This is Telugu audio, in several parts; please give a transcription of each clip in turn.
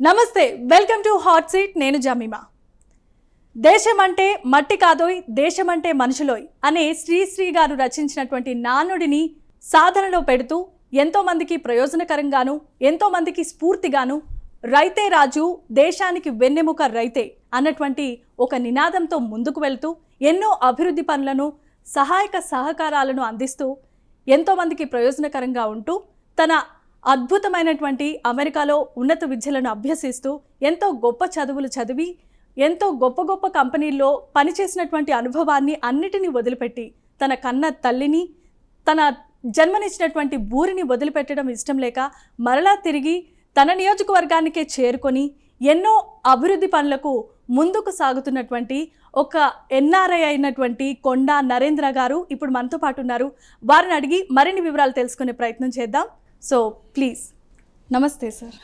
నమస్తే, వెల్కమ్ టు హాట్ సీట్. నేను జమీమా. దేశం అంటే మట్టి కాదోయ్, దేశం అంటే మనుషులోయ్ అనే శ్రీశ్రీ గారు రచించినటువంటి నానుడిని సాధనలో పెడుతూ ఎంతో మందికి ప్రయోజనకరంగాను, ఎంతో మందికి స్ఫూర్తిగాను రైతే రాజు, దేశానికి వెన్నెముక రైతే అన్నటువంటి ఒక నినాదంతో ముందుకు వెళ్తూ ఎన్నో అభివృద్ధి పనులను, సహాయక సహకారాలను అందిస్తూ ఎంతో మందికి ప్రయోజనకరంగా ఉంటూ తన అద్భుతమైనటువంటి అమెరికాలో ఉన్నత విద్యలను అభ్యసిస్తూ ఎంతో గొప్ప చదువులు చదివి ఎంతో గొప్ప గొప్ప కంపెనీల్లో పనిచేసినటువంటి అనుభవాన్ని అన్నిటినీ వదిలిపెట్టి తన కన్న తల్లిని, తన జన్మనిచ్చినటువంటి ఊరిని వదిలిపెట్టడం ఇష్టం లేక మరలా తిరిగి తన నియోజకవర్గానికే చేరుకొని ఎన్నో అభివృద్ధి పనులకు ముందుకు సాగుతున్నటువంటి ఒక ఎన్ఆర్ఐ అయినటువంటి కొండా నరేంద్ర గారు ఇప్పుడు మనతో పాటు ఉన్నారు. వారిని అడిగి మరిన్ని వివరాలు తెలుసుకునే ప్రయత్నం చేద్దాం. So please. నమస్తే సార్.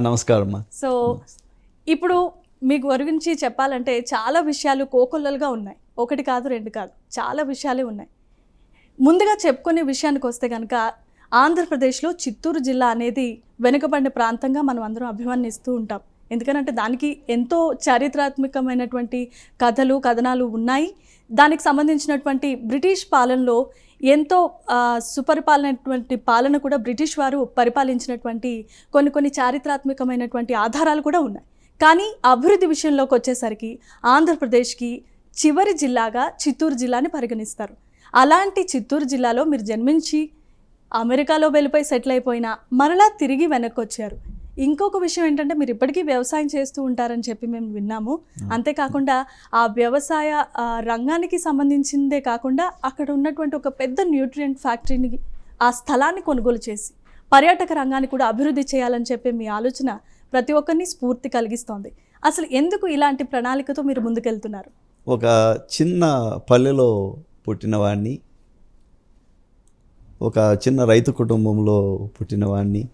నమస్కారం. సో ఇప్పుడు మీ గురించి చెప్పాలంటే చాలా విషయాలు కోకొల్లలుగా ఉన్నాయి. ఒకటి కాదు, రెండు కాదు, చాలా విషయాలే ఉన్నాయి. ముందుగా చెప్పుకునే విషయానికి వస్తే కనుక ఆంధ్రప్రదేశ్లో చిత్తూరు జిల్లా అనేది వెనుకబడిన ప్రాంతంగా మనం అందరం అభివర్ణిస్తూ ఉంటాం. ఎందుకంటే దానికి ఎంతో చారిత్రాత్మకమైనటువంటి కథలు, కథనాలు ఉన్నాయి. దానికి సంబంధించినటువంటి బ్రిటిష్ పాలనలో ఎంతో సుపరిపాలనటువంటి పాలన కూడా బ్రిటిష్ వారు పరిపాలించినటువంటి కొన్ని చారిత్రాత్మకమైనటువంటి ఆధారాలు కూడా ఉన్నాయి. కానీ అభివృద్ధి విషయంలోకి వచ్చేసరికి ఆంధ్రప్రదేశ్కి చివరి జిల్లాగా చిత్తూరు జిల్లాని పరిగణిస్తారు. అలాంటి చిత్తూరు జిల్లాలో మీరు జన్మించి అమెరికాలో వెళ్ళిపోయి సెటిల్ అయిపోయినా మరలా తిరిగి వెనక్కి వచ్చారు. ఇంకొక విషయం ఏంటంటే మీరు ఇప్పటికీ వ్యవసాయం చేస్తూ ఉంటారని చెప్పి మేము విన్నాము. అంతేకాకుండా ఆ వ్యవసాయ రంగానికి సంబంధించిందే కాకుండా అక్కడ ఉన్నటువంటి ఒక పెద్ద న్యూట్రియంట్ ఫ్యాక్టరీని, ఆ స్థలాన్ని కొనుగోలు చేసి పర్యాటక రంగాన్ని కూడా అభివృద్ధి చేయాలని చెప్పి మీ ఆలోచన ప్రతి ఒక్కరిని స్ఫూర్తి కలిగిస్తోంది. అసలు ఎందుకు ఇలాంటి ప్రణాళికతో మీరు ముందుకెళ్తున్నారు? ఒక చిన్న పల్లెలో పుట్టినవాడిని, ఒక చిన్న రైతు కుటుంబంలో పుట్టినవాడిని.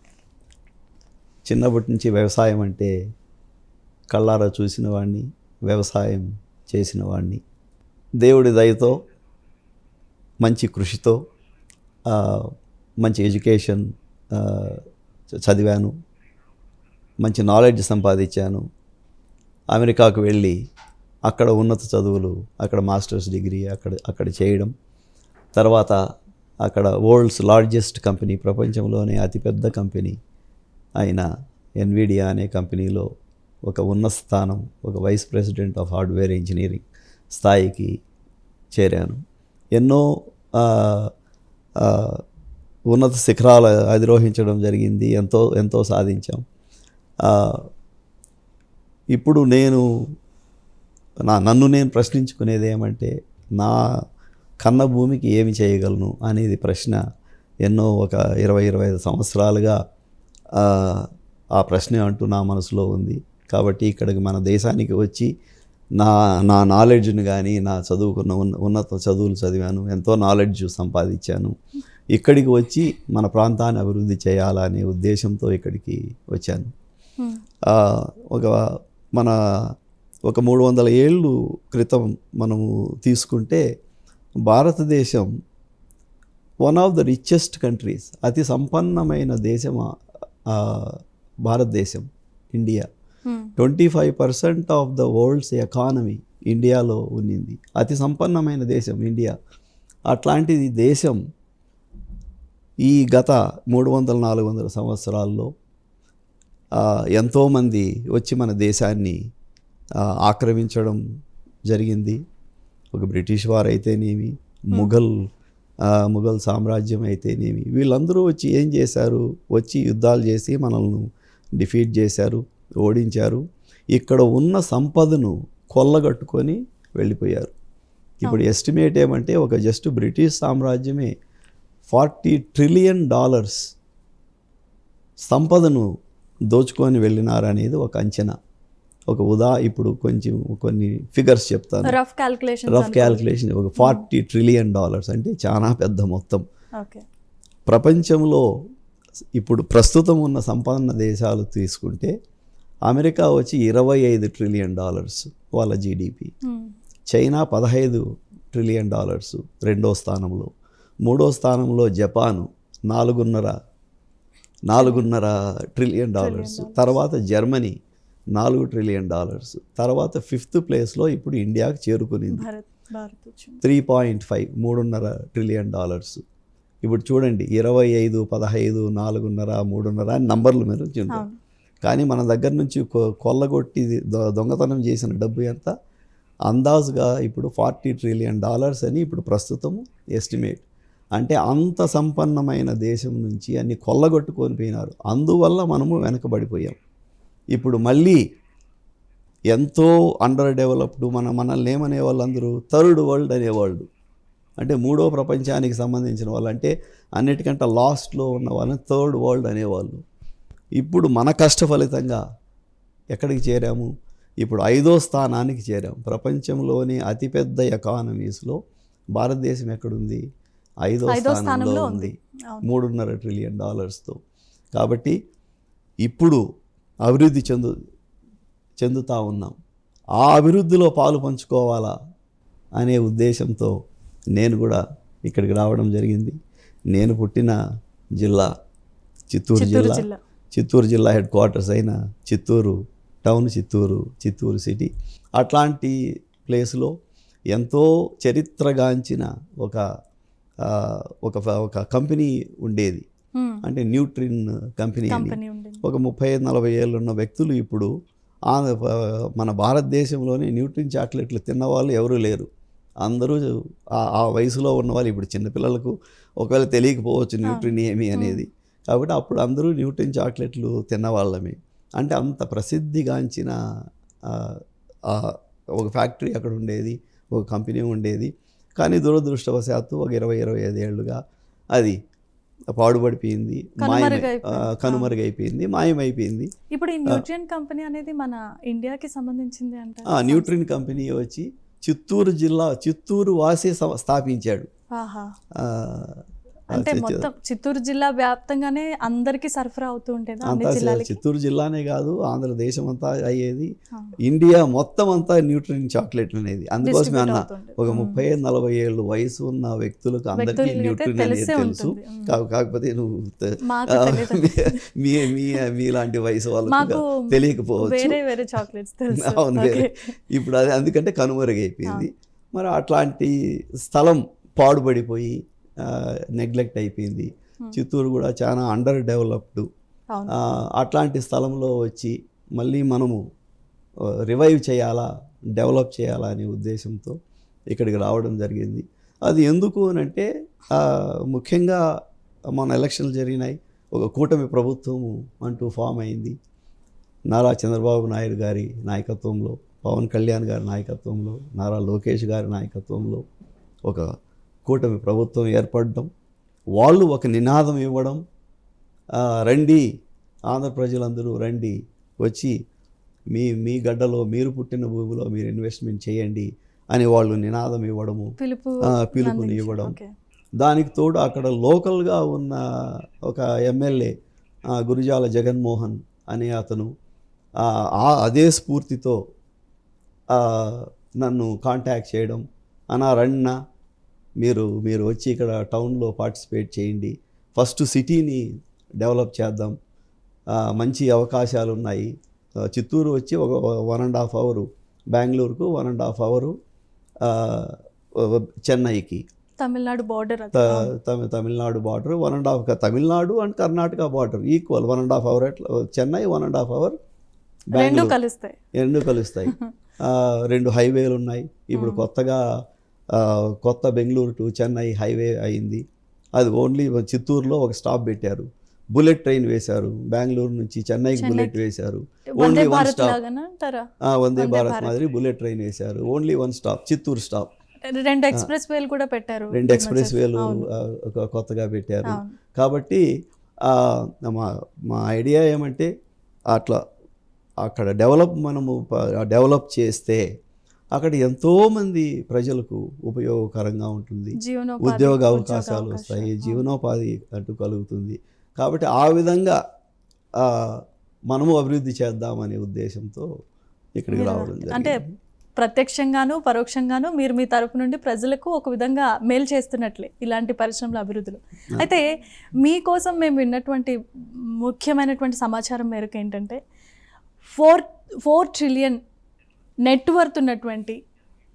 చిన్నప్పటి నుంచి వ్యవసాయం అంటే కళ్ళారా చూసిన వాడిని, వ్యవసాయం చేసిన వాడిని. దేవుడి దయతో, మంచి కృషితో మంచి ఎడ్యుకేషన్ చదివాను, మంచి నాలెడ్జ్ సంపాదించాను. అమెరికాకు వెళ్ళి అక్కడ ఉన్నత చదువులు, అక్కడ మాస్టర్స్ డిగ్రీ అక్కడ చేయడం, తర్వాత అక్కడ వరల్డ్స్ లార్జెస్ట్ కంపెనీ, ప్రపంచంలోనే అతిపెద్ద కంపెనీ అయిన ఎన్విడియా అనే కంపెనీలో ఒక ఉన్నత స్థానం, ఒక vice president of hardware engineering స్థాయికి చేరాను. ఎన్నో ఉన్నత శిఖరాలు అధిరోహించడం జరిగింది. ఎంతో సాధించాం. ఇప్పుడు నన్ను నేను ప్రశ్నించుకునేది ఏమంటే, నా కన్న భూమికి ఏమి చేయగలను అనేది ప్రశ్న ఎన్నో ఒక 20-25 సంవత్సరాలుగా ఆ ప్రశ్న అంటూ నా మనసులో ఉంది. కాబట్టి ఇక్కడికి మన దేశానికి వచ్చి నా నాలెడ్జ్ని కానీ, నా చదువుకున్న ఉన్నత చదువులు చదివాను, ఎంతో నాలెడ్జ్ సంపాదించాను. ఇక్కడికి వచ్చి మన ప్రాంతాన్ని అభివృద్ధి చేయాలనే ఉద్దేశంతో ఇక్కడికి వచ్చాను. ఒక 300 ఏళ్ళు క్రితం మనము తీసుకుంటే భారతదేశం one of the richest countries, అతి సంపన్నమైన దేశం భారతదేశం, India. 25% of the world's economy ఇండియాలో ఉన్నింది. అతి సంపన్నమైన దేశం ఇండియా. అట్లాంటిది దేశం ఈ గత 300-400 సంవత్సరాల్లో ఎంతోమంది వచ్చి మన దేశాన్ని ఆక్రమించడం జరిగింది. ఒక బ్రిటిష్ వారు అయితేనేమి, ముఘల్ సామ్రాజ్యం అయితేనేమి, వీళ్ళందరూ వచ్చి ఏం చేశారు? వచ్చి యుద్ధాలు చేసి మనల్ని డిఫీట్ చేశారు, ఓడించారు. ఇక్కడ ఉన్న సంపదను కొల్లగట్టుకొని వెళ్ళిపోయారు. ఇప్పుడు ఎస్టిమేట్ ఏమంటే ఒక జస్ట్ బ్రిటిష్ సామ్రాజ్యమే $40 ట్రిలియన్ సంపదను దోచుకొని వెళ్ళినారనేది ఒక అంచనా. ఇప్పుడు కొన్ని ఫిగర్స్ చెప్తాను. రఫ్ క్యాల్కులేషన్ ఒక $40 ట్రిలియన్ అంటే చాలా పెద్ద మొత్తం. ప్రపంచంలో ఇప్పుడు ప్రస్తుతం ఉన్న సంపన్న దేశాలు తీసుకుంటే అమెరికా వచ్చి $25 ట్రిలియన్ వాళ్ళ జీడిపి, చైనా $15 ట్రిలియన్ రెండో స్థానంలో, మూడో స్థానంలో జపాను $4.5 ట్రిలియన్, తర్వాత జర్మనీ $4 ట్రిలియన్. తర్వాత 5th ప్లేస్లో ఇప్పుడు ఇండియాకి చేరుకునింది. భారత్ వచ్చింది 3.5 $3.5 ట్రిలియన్. ఇప్పుడు చూడండి 25, 15, 4.5, 3.5 అని నంబర్లు మీరు చూడండి. కానీ మన దగ్గర నుంచి కొల్లగొట్టి దొంగతనం చేసిన డబ్బు ఎంత? అందాజుగా ఇప్పుడు $40 ట్రిలియన్ అని ఇప్పుడు ప్రస్తుతం ఎస్టిమేట్. అంటే అంత సంపన్నమైన దేశం నుంచి అన్ని కొల్లగొట్టుకొని పోయినారు. అందువల్ల మనము వెనకబడిపోయాం. ఇప్పుడు మళ్ళీ ఎంతో అండర్ డెవలప్డ్ మనల్ని ఏమనే వాళ్ళు అందరూ థర్డ్ వరల్డ్ అనేవాళ్ళు, అంటే మూడో ప్రపంచానికి సంబంధించిన వాళ్ళు, అంటే అన్నిటికంటే లాస్ట్లో ఉన్న వాళ్ళని థర్డ్ వరల్డ్ అనేవాళ్ళు. ఇప్పుడు మన కష్ట ఫలితంగా ఎక్కడికి చేరాము? ఇప్పుడు 5వ స్థానానికి చేరాము. ప్రపంచంలోని అతిపెద్ద ఎకానమీస్లో భారతదేశం ఎక్కడుంది? 5వ స్థానంలో ఉంది, $3.5 ట్రిలియన్. కాబట్టి ఇప్పుడు అభివృద్ధి చెందుతూ ఉన్నాం. ఆ అభివృద్ధిలో పాలు పంచుకోవాలా అనే ఉద్దేశంతో నేను కూడా ఇక్కడికి రావడం జరిగింది. నేను పుట్టిన జిల్లా చిత్తూరు జిల్లా. చిత్తూరు జిల్లా హెడ్ క్వార్టర్స్ అయిన చిత్తూరు టౌన్, చిత్తూరు సిటీ, అట్లాంటి ప్లేస్లో ఎంతో చరిత్రగాంచిన ఒక కంపెనీ ఉండేది. అంటే న్యూట్రిన్ కంపెనీ అని. ఒక 35-40 ఏళ్ళు ఉన్న వ్యక్తులు ఇప్పుడు మన భారతదేశంలోనే న్యూట్రిన్ చాక్లెట్లు తిన్నవాళ్ళు ఎవరూ లేరు. అందరూ ఆ వయసులో ఉన్నవాళ్ళు. ఇప్పుడు చిన్నపిల్లలకు ఒకవేళ తెలియకపోవచ్చు న్యూట్రిన్ ఏమి అనేది. కాబట్టి అప్పుడు అందరూ న్యూట్రిన్ చాక్లెట్లు తిన్నవాళ్ళమే. అంటే అంత ప్రసిద్ధిగాంచిన ఒక ఫ్యాక్టరీ అక్కడ ఉండేది, ఒక కంపెనీ ఉండేది. కానీ దురదృష్టవశాత్తు ఒక 20-25 ఏళ్ళుగా అది పాడుపడిపోయింది, కనుమరుగైపోయింది, మాయమైపోయింది. ఇప్పుడు ఈ న్యూట్రిన్ కంపెనీ అనేది మన ఇండియాకి సంబంధించింది అంటే న్యూట్రిన్ కంపెనీ వచ్చి చిత్తూరు వాసి స్థాపించాడు. అంటే మొత్తం చిత్తూరు జిల్లా వ్యాప్తంగానే అందరికీ సరఫరా అవుతూ ఉంటుంది. అంతా చిత్తూరు జిల్లానే కాదు, ఆంధ్రదేశం అంతా అయ్యేది. ఇండియా మొత్తం అంతా న్యూట్రిన్ చాక్లెట్లు అనేది. అందుకోసమే అన్న ఒక 30-40 ఏళ్ళు వయసు ఉన్న వ్యక్తులకు అందరికీ న్యూట్రిన్ అనేది తెలుసు. కాకపోతే నువ్వు మీలాంటి వయసు వాళ్ళకు తెలియకపోవచ్చు. అవును, వేరే. ఇప్పుడు అది అందుకంటే కనుమరుగైపోయింది. మరి అట్లాంటి స్థలం పాడుపడిపోయి నెగ్లెక్ట్ అయిపోయింది. చిత్తూరు కూడా చాలా అండర్ డెవలప్డ్. అట్లాంటి స్థలంలో వచ్చి మళ్ళీ మనము రివైవ్ చేయాలా, డెవలప్ చేయాలా అనే ఉద్దేశంతో ఇక్కడికి రావడం జరిగింది. అది ఎందుకు అనంటే ముఖ్యంగా మన ఎలక్షన్లు జరిగినాయి. ఒక కూటమి ప్రభుత్వము అంటూ ఫామ్ అయింది. నారా చంద్రబాబు నాయుడు గారి నాయకత్వంలో, పవన్ కళ్యాణ్ గారి నాయకత్వంలో, నారా లోకేష్ గారి నాయకత్వంలో ఒక కూటమి ప్రభుత్వం ఏర్పడడం, వాళ్ళు ఒక నినాదం ఇవ్వడం, రండి ఆంధ్ర ప్రజలందరూ రండి, వచ్చి మీ గడ్డలో మీరు పుట్టిన భూమిలో మీరు ఇన్వెస్ట్మెంట్ చేయండి అని వాళ్ళు నినాదం ఇవ్వడము, పిలుపుని ఇవ్వడం. దానికి తోడు అక్కడ లోకల్గా ఉన్న ఒక ఎమ్మెల్యే గురిజాల జగన్మోహన్ అనే అతను అదే స్ఫూర్తితో నన్ను కాంటాక్ట్ చేయడం, రండి మీరు వచ్చి ఇక్కడ టౌన్లో పార్టిసిపేట్ చేయండి, ఫస్ట్ సిటీని డెవలప్ చేద్దాం, మంచి అవకాశాలు ఉన్నాయి. చిత్తూరు వచ్చి ఒక 1.5 అవర్, బెంగళూరుకు 1.5 అవర్, చెన్నైకి, Tamil Nadu border, Tamil Nadu border 1.5, Tamil Nadu and Karnataka border equal 1.5 hour. Chennai 1.5 hour, రెండు కలుస్తాయి. 2 హైవేలు ఉన్నాయి. ఇప్పుడు కొత్త బెంగళూరు టు చెన్నై హైవే అయింది. అది ఓన్లీ చిత్తూరులో ఒక స్టాప్ పెట్టారు, బుల్లెట్ ట్రైన్ వేశారు. బెంగళూరు నుంచి చెన్నైకి బుల్లెట్ వేశారు, ఓన్లీ 1 స్టాప్. వందే భారత్ మాదిరి బుల్లెట్ ట్రైన్ వేశారు, only 1 stop, Chittoor stop. 2 express వేలు కూడా పెట్టారు, 2 ఎక్స్ప్రెస్ వేలు కొత్తగా పెట్టారు. కాబట్టి మా ఐడియా ఏమంటే అక్కడ మనము డెవలప్ చేస్తే అక్కడ ఎంతోమంది ప్రజలకు ఉపయోగకరంగా ఉంటుంది, ఉద్యోగ అవకాశాలు వస్తాయి, జీవనోపాధి అంటూ కలుగుతుంది. కాబట్టి ఆ విధంగా మనము అభివృద్ధి చేద్దామనే ఉద్దేశంతో ఇక్కడికి రావడం జరిగింది. అంటే ప్రత్యక్షంగాను పరోక్షంగాను మీరు మీ తరపు నుండి ప్రజలకు ఒక విధంగా మేలు చేస్తున్నట్లే ఇలాంటి పరిశ్రమల అభివృద్ధులు. అయితే మీకోసం మేము విన్నటువంటి ముఖ్యమైనటువంటి సమాచారం మేరకు ఏంటంటే 4 ట్రిలియన్ నెట్వర్త్ ఉన్నటువంటి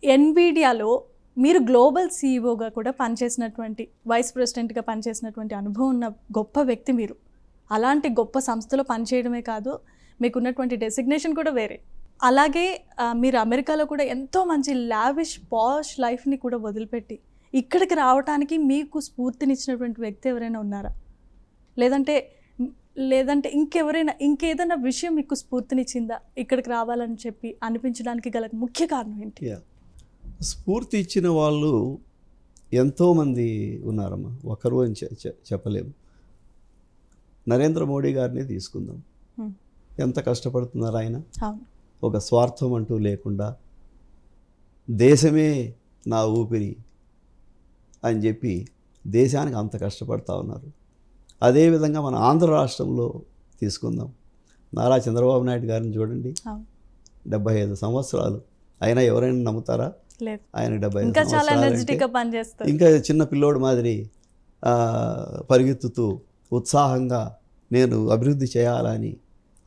ఎన్విడియాలో మీరు గ్లోబల్ సీఈఓగా కూడా పనిచేసినటువంటి, వైస్ ప్రెసిడెంట్గా పనిచేసినటువంటి అనుభవం ఉన్న గొప్ప వ్యక్తి మీరు. అలాంటి గొప్ప సంస్థలో పనిచేయడమే కాదు, మీకున్నటువంటి డెసిగ్నేషన్ కూడా వేరే. అలాగే మీరు అమెరికాలో కూడా ఎంతో మంచి లావిష్ పాష్ లైఫ్ని కూడా వదిలిపెట్టి ఇక్కడికి రావడానికి మీకు స్ఫూర్తినిచ్చినటువంటి వ్యక్తి ఎవరైనా ఉన్నారా? లేదంటే ఇంకేదైనా విషయం మీకు స్ఫూర్తినిచ్చిందా ఇక్కడికి రావాలని చెప్పి అనిపించడానికి గల ముఖ్య కారణం ఏంటి? స్ఫూర్తి ఇచ్చిన వాళ్ళు ఎంతోమంది ఉన్నారమ్మా, ఒకరు అని చెప్పలేము. నరేంద్ర మోడీ గారిని తీసుకుందాం. ఎంత కష్టపడుతున్నారు ఆయన. ఒక స్వార్థం అంటూ లేకుండా దేశమే నా ఊపిరి అని చెప్పి దేశానికి అంత కష్టపడుతూ ఉన్నారు. అదేవిధంగా మన ఆంధ్ర రాష్ట్రంలో తీసుకుందాం. నారా చంద్రబాబు నాయుడు గారిని చూడండి, 75 సంవత్సరాలు అయినా ఎవరైనా నమ్ముతారా? ఆయన 75 సంవత్సరాలు ఇంకా చిన్న పిల్లోడు మాదిరి పరిగెత్తుతూ ఉత్సాహంగా నేను అభివృద్ధి చేయాలని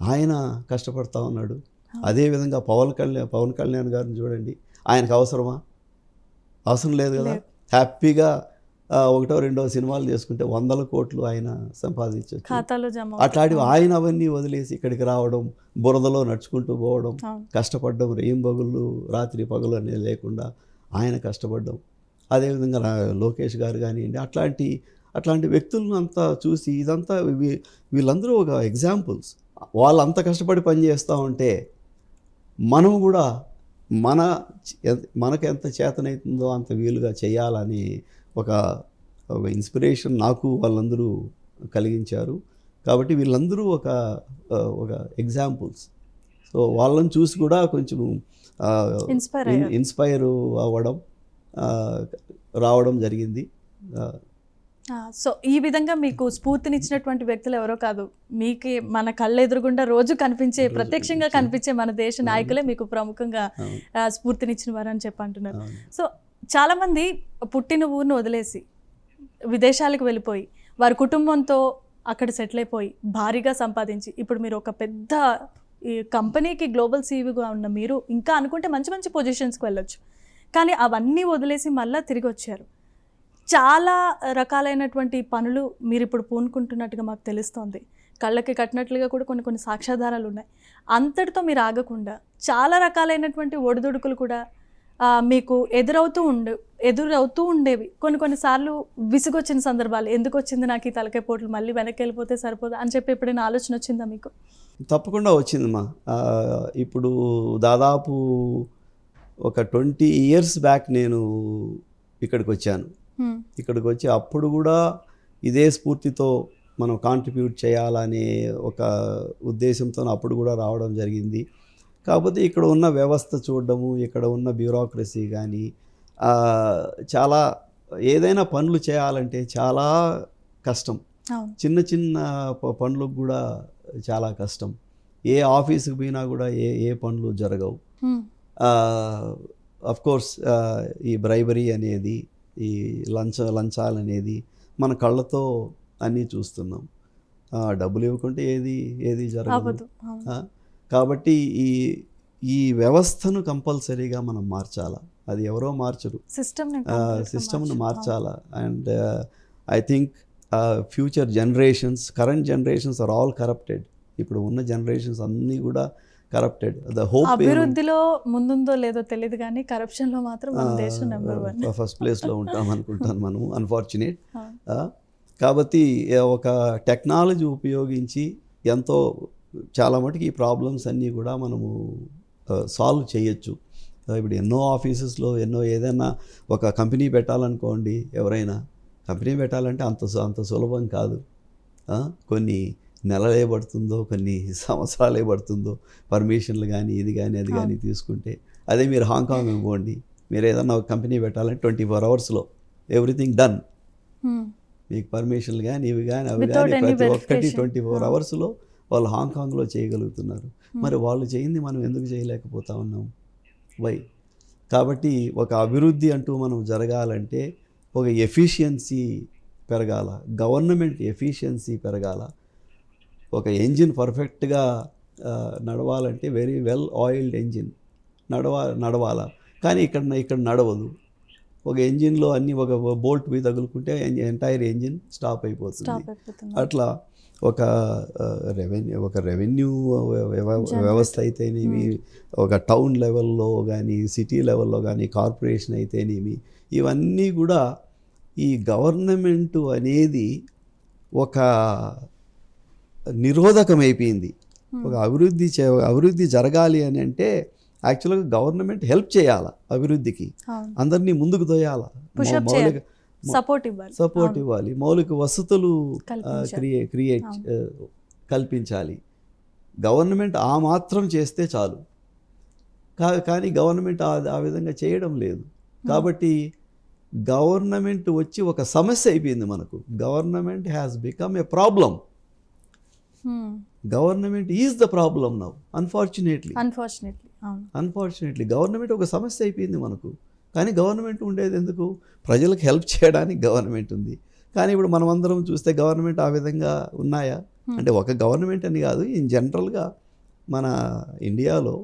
ఆయన కష్టపడుతూ ఉన్నాడు. అదేవిధంగా పవన్ కళ్యాణ్ గారిని చూడండి, ఆయనకు అవసరమా? అవసరం లేదు కదా. హ్యాపీగా ఒకటో రెండో సినిమాలు చేసుకుంటే 100 కోట్లు ఆయన సంపాదించవచ్చు. అట్లాంటివి ఆయన అవన్నీ వదిలేసి ఇక్కడికి రావడం, బురదలో నడుచుకుంటూ పోవడం, కష్టపడడం, రేయింబగుళ్ళు రాత్రి పగలు అనేది లేకుండా ఆయన కష్టపడడం. అదేవిధంగా లోకేష్ గారు కానివ్వండి, అట్లాంటి వ్యక్తులను అంతా చూసి ఇదంతా వీళ్ళందరూ ఒక ఎగ్జాంపుల్స్. వాళ్ళు అంత కష్టపడి పనిచేస్తూ ఉంటే మనం కూడా మనకు ఎంత చేతనైతుందో అంత వీలుగా చేయాలని ఒక ఇన్స్పిరేషన్ నాకు వాళ్ళందరూ కలిగించారు. కాబట్టి వీళ్ళందరూ ఒక ఎగ్జాంపుల్స్. సో వాళ్ళని చూసి కూడా కొంచెం ఇన్స్పైర్ అవ్వడం రావడం జరిగింది. సో ఈ విధంగా మీకు స్ఫూర్తినిచ్చినటువంటి వ్యక్తులు ఎవరో కాదు, మీకే మన కళ్ళ ఎదురుగుండా రోజు కనిపించే, ప్రత్యక్షంగా కనిపించే మన దేశ నాయకులే మీకు ప్రముఖంగా స్ఫూర్తినిచ్చిన వారు అని చెప్పి అంటున్నారు. సో చాలామంది పుట్టిన ఊరిని వదిలేసి విదేశాలకు వెళ్ళిపోయి వారి కుటుంబంతో అక్కడ సెటిల్ అయిపోయి భారీగా సంపాదించి ఇప్పుడు మీరు ఒక పెద్ద ఈ కంపెనీకి గ్లోబల్ సీఈఓగా ఉన్న మీరు ఇంకా అనుకుంటే మంచి మంచి పొజిషన్స్కి వెళ్ళొచ్చు. కానీ అవన్నీ వదిలేసి మళ్ళీ తిరిగి వచ్చారు. చాలా రకాలైనటువంటి పనులు మీరు ఇప్పుడు పూనుకుంటున్నట్టుగా మాకు తెలుస్తోంది. కళ్ళకి కట్టినట్లుగా కూడా కొన్ని సాక్ష్యాధారాలు ఉన్నాయి. అంతటితో మీరు ఆగకుండా చాలా రకాలైనటువంటి ఒడిదుడుకులు కూడా మీకు ఎదురవుతూ ఉండేవి. కొన్నిసార్లు విసుగొచ్చిన సందర్భాలు, ఎందుకు వచ్చింది నాకు ఈ తలకాయ పోట్లు, మళ్ళీ వెనక్కి వెళ్ళిపోతే సరిపోదు అని చెప్పి ఎప్పుడైనా ఆలోచన వచ్చిందా మీకు? తప్పకుండా వచ్చిందమ్మా. ఇప్పుడు దాదాపు ఒక 20 years బ్యాక్ నేను ఇక్కడికి వచ్చాను. ఇక్కడికి వచ్చి అప్పుడు కూడా ఇదే స్ఫూర్తితో మనం కాంట్రిబ్యూట్ చేయాలనే ఒక ఉద్దేశంతో అప్పుడు కూడా రావడం జరిగింది. కాకపోతే ఇక్కడ ఉన్న వ్యవస్థ చూడడము, ఇక్కడ ఉన్న బ్యూరోక్రసీ కానీ చాలా ఏదైనా పనులు చేయాలంటే చాలా కష్టం. చిన్న పనులకు కూడా చాలా కష్టం. ఏ ఆఫీసుకు పోయినా కూడా ఏ పనులు జరగవు. అఫ్కోర్స్ ఈ బ్రైబరీ అనేది, ఈ లంచాలు అనేది మన కళ్ళతో అన్నీ చూస్తున్నాం. డబ్బులు ఇవ్వకుంటే ఏది జరగదు. కాబట్టి ఈ వ్యవస్థను కంపల్సరీగా మనం మార్చాలా. అది ఎవరో మార్చరు, సిస్టమ్ను మార్చాలా. And I think future generations, current generations are all corrupted. ఇప్పుడు ఉన్న జనరేషన్స్ అన్నీ కూడా కరప్టెడ్. ద హోప్ అభివృద్ధిలో ముందుందో లేదో తెలియదు కానీ కరప్షన్లో మాత్రం మన దేశం నెంబర్ 1 ఫస్ట్ ప్లేస్లో ఉంటాం అనుకుంటాను మనము, అన్ఫార్చునేట్. కాబట్టి ఒక టెక్నాలజీ ఉపయోగించి ఎంతో చాలా మటుకు ఈ ప్రాబ్లమ్స్ అన్నీ కూడా మనము సాల్వ్ చేయొచ్చు. ఇప్పుడు ఎన్నో ఆఫీసెస్లో ఏదైనా ఒక కంపెనీ పెట్టాలనుకోండి, ఎవరైనా కంపెనీ పెట్టాలంటే అంత సులభం కాదు. కొన్ని నెలలే పడుతుందో, కొన్ని సంవత్సరాలే పడుతుందో పర్మిషన్లు కానీ ఇది కానీ అది కానీ తీసుకుంటే. అదే మీరు హాంకాంగ్ పోండి, మీరు ఏదన్నా ఒక కంపెనీ పెట్టాలంటే 24 hours ఎవ్రీథింగ్ డన్. మీకు పర్మిషన్లు కానీ ఇవి కానీ అవి కానీ ప్రతి ఒక్కటి 24 hours వాళ్ళు హాంకాంగ్లో చేయగలుగుతున్నారు. మరి వాళ్ళు చేయింది మనం ఎందుకు చేయలేకపోతా ఉన్నాం? వై? కాబట్టి ఒక అభివృద్ధి అంటూ మనం జరగాలంటే ఒక ఎఫిషియన్సీ పెరగాల, గవర్నమెంట్ ఎఫిషియన్సీ పెరగాల, ఒక ఎంజిన్ పర్ఫెక్ట్గా నడవాలంటే వెరీ వెల్ ఆయిల్డ్ ఎంజిన్ నడవాలా, కానీ ఇక్కడ నడవదు. ఒక ఎంజిన్లో అన్నీ ఒక బోల్ట్ పోయి తగులుకుంటే ఎంటైర్ ఎంజిన్ స్టాప్ అయిపోతుంది. అట్లా ఒక రెవెన్యూ వ్యవస్థ అయితేనేమి, ఒక టౌన్ లెవెల్లో కానీ, సిటీ లెవెల్లో కానీ, కార్పొరేషన్ అయితేనేమి, ఇవన్నీ కూడా ఈ గవర్నమెంటు అనేది ఒక నిరోధకం అయిపోయింది. ఒక అభివృద్ధి జరగాలి అని అంటే యాక్చువల్గా గవర్నమెంట్ హెల్ప్ చేయాలి అభివృద్ధికి, అందరినీ ముందుకు తోయాలి, సపోర్ట్ ఇవ్వాలి, మౌలిక వసతులు కల్పించాలి. గవర్నమెంట్ ఆ మాత్రం చేస్తే చాలు, కానీ గవర్నమెంట్ ఆ విధంగా చేయడం లేదు. కాబట్టి గవర్నమెంట్ వచ్చి ఒక సమస్య అయిపోయింది మనకు. Government has become a problem. Government is the problem now, unfortunately government ఒక సమస్య అయిపోయింది మనకు. కానీ గవర్నమెంట్ ఉండేది ఎందుకు? ప్రజలకు హెల్ప్ చేయడానికి గవర్నమెంట్ ఉంది. కానీ ఇప్పుడు మనం అందరం చూస్తే గవర్నమెంట్ ఆ విధంగా ఉన్నాయా అంటే, ఒక గవర్నమెంట్ అని కాదు, ఇన్ జనరల్గా మన ఇండియాలో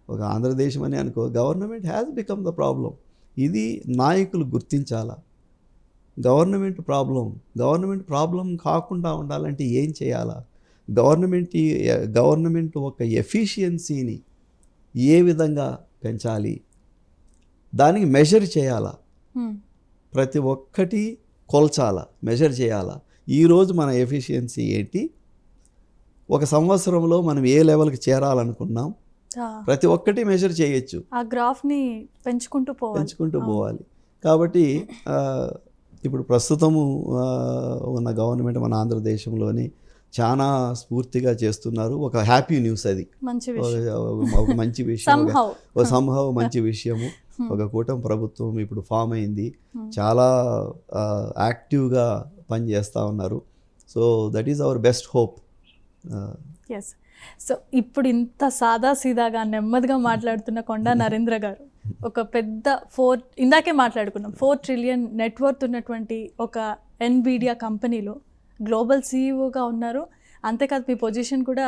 ఒక ఆంధ్రదేశం అని అనుకో, government has become the problem. ఇది నాయకులు గుర్తించాలా. గవర్నమెంట్ ప్రాబ్లం కాకుండా ఉండాలంటే ఏం చేయాలా? గవర్నమెంట్ ఒక ఎఫిషియన్సీని ఏ విధంగా పెంచాలి, దానికి మెజర్ చేయాలా, ప్రతి ఒక్కటి కొల్చాలా, మెజర్ చేయాలా. ఈరోజు మన ఎఫిషియన్సీ ఏంటి, ఒక సంవత్సరంలో మనం ఏ లెవెల్కి చేరాలనుకున్నాం, ప్రతి ఒక్కటి మెజర్ చేయొచ్చు. ఆ గ్రాఫ్ని పెంచుకుంటూ పోవాలి. కాబట్టి ఇప్పుడు ప్రస్తుతము ఉన్న గవర్నమెంట్ మన ఆంధ్రదేశంలోని చాలా స్ఫూర్తిగా చేస్తున్నారు. ఒక హ్యాపీ న్యూస్, అది ఒక మంచి విషయం, సంభవ మంచి విషయము. ఒక కూటమి ప్రభుత్వం ఇప్పుడు ఫామ్ అయింది, చాలా యాక్టివ్గా పనిచేస్తూ ఉన్నారు. So that is our best hope. So ఇప్పుడు ఇంత సాదాసీదాగా నెమ్మదిగా మాట్లాడుతున్న కొండా నరేంద్ర గారు ఒక పెద్ద ఇందాకే మాట్లాడుకున్నాం 4 ట్రిలియన్ నెట్వర్త్ ఉన్నటువంటి ఒక ఎన్విడియా కంపెనీలో గ్లోబల్ సీఈఓగా ఉన్నారు. అంతేకాదు మీ పొజిషన్ కూడా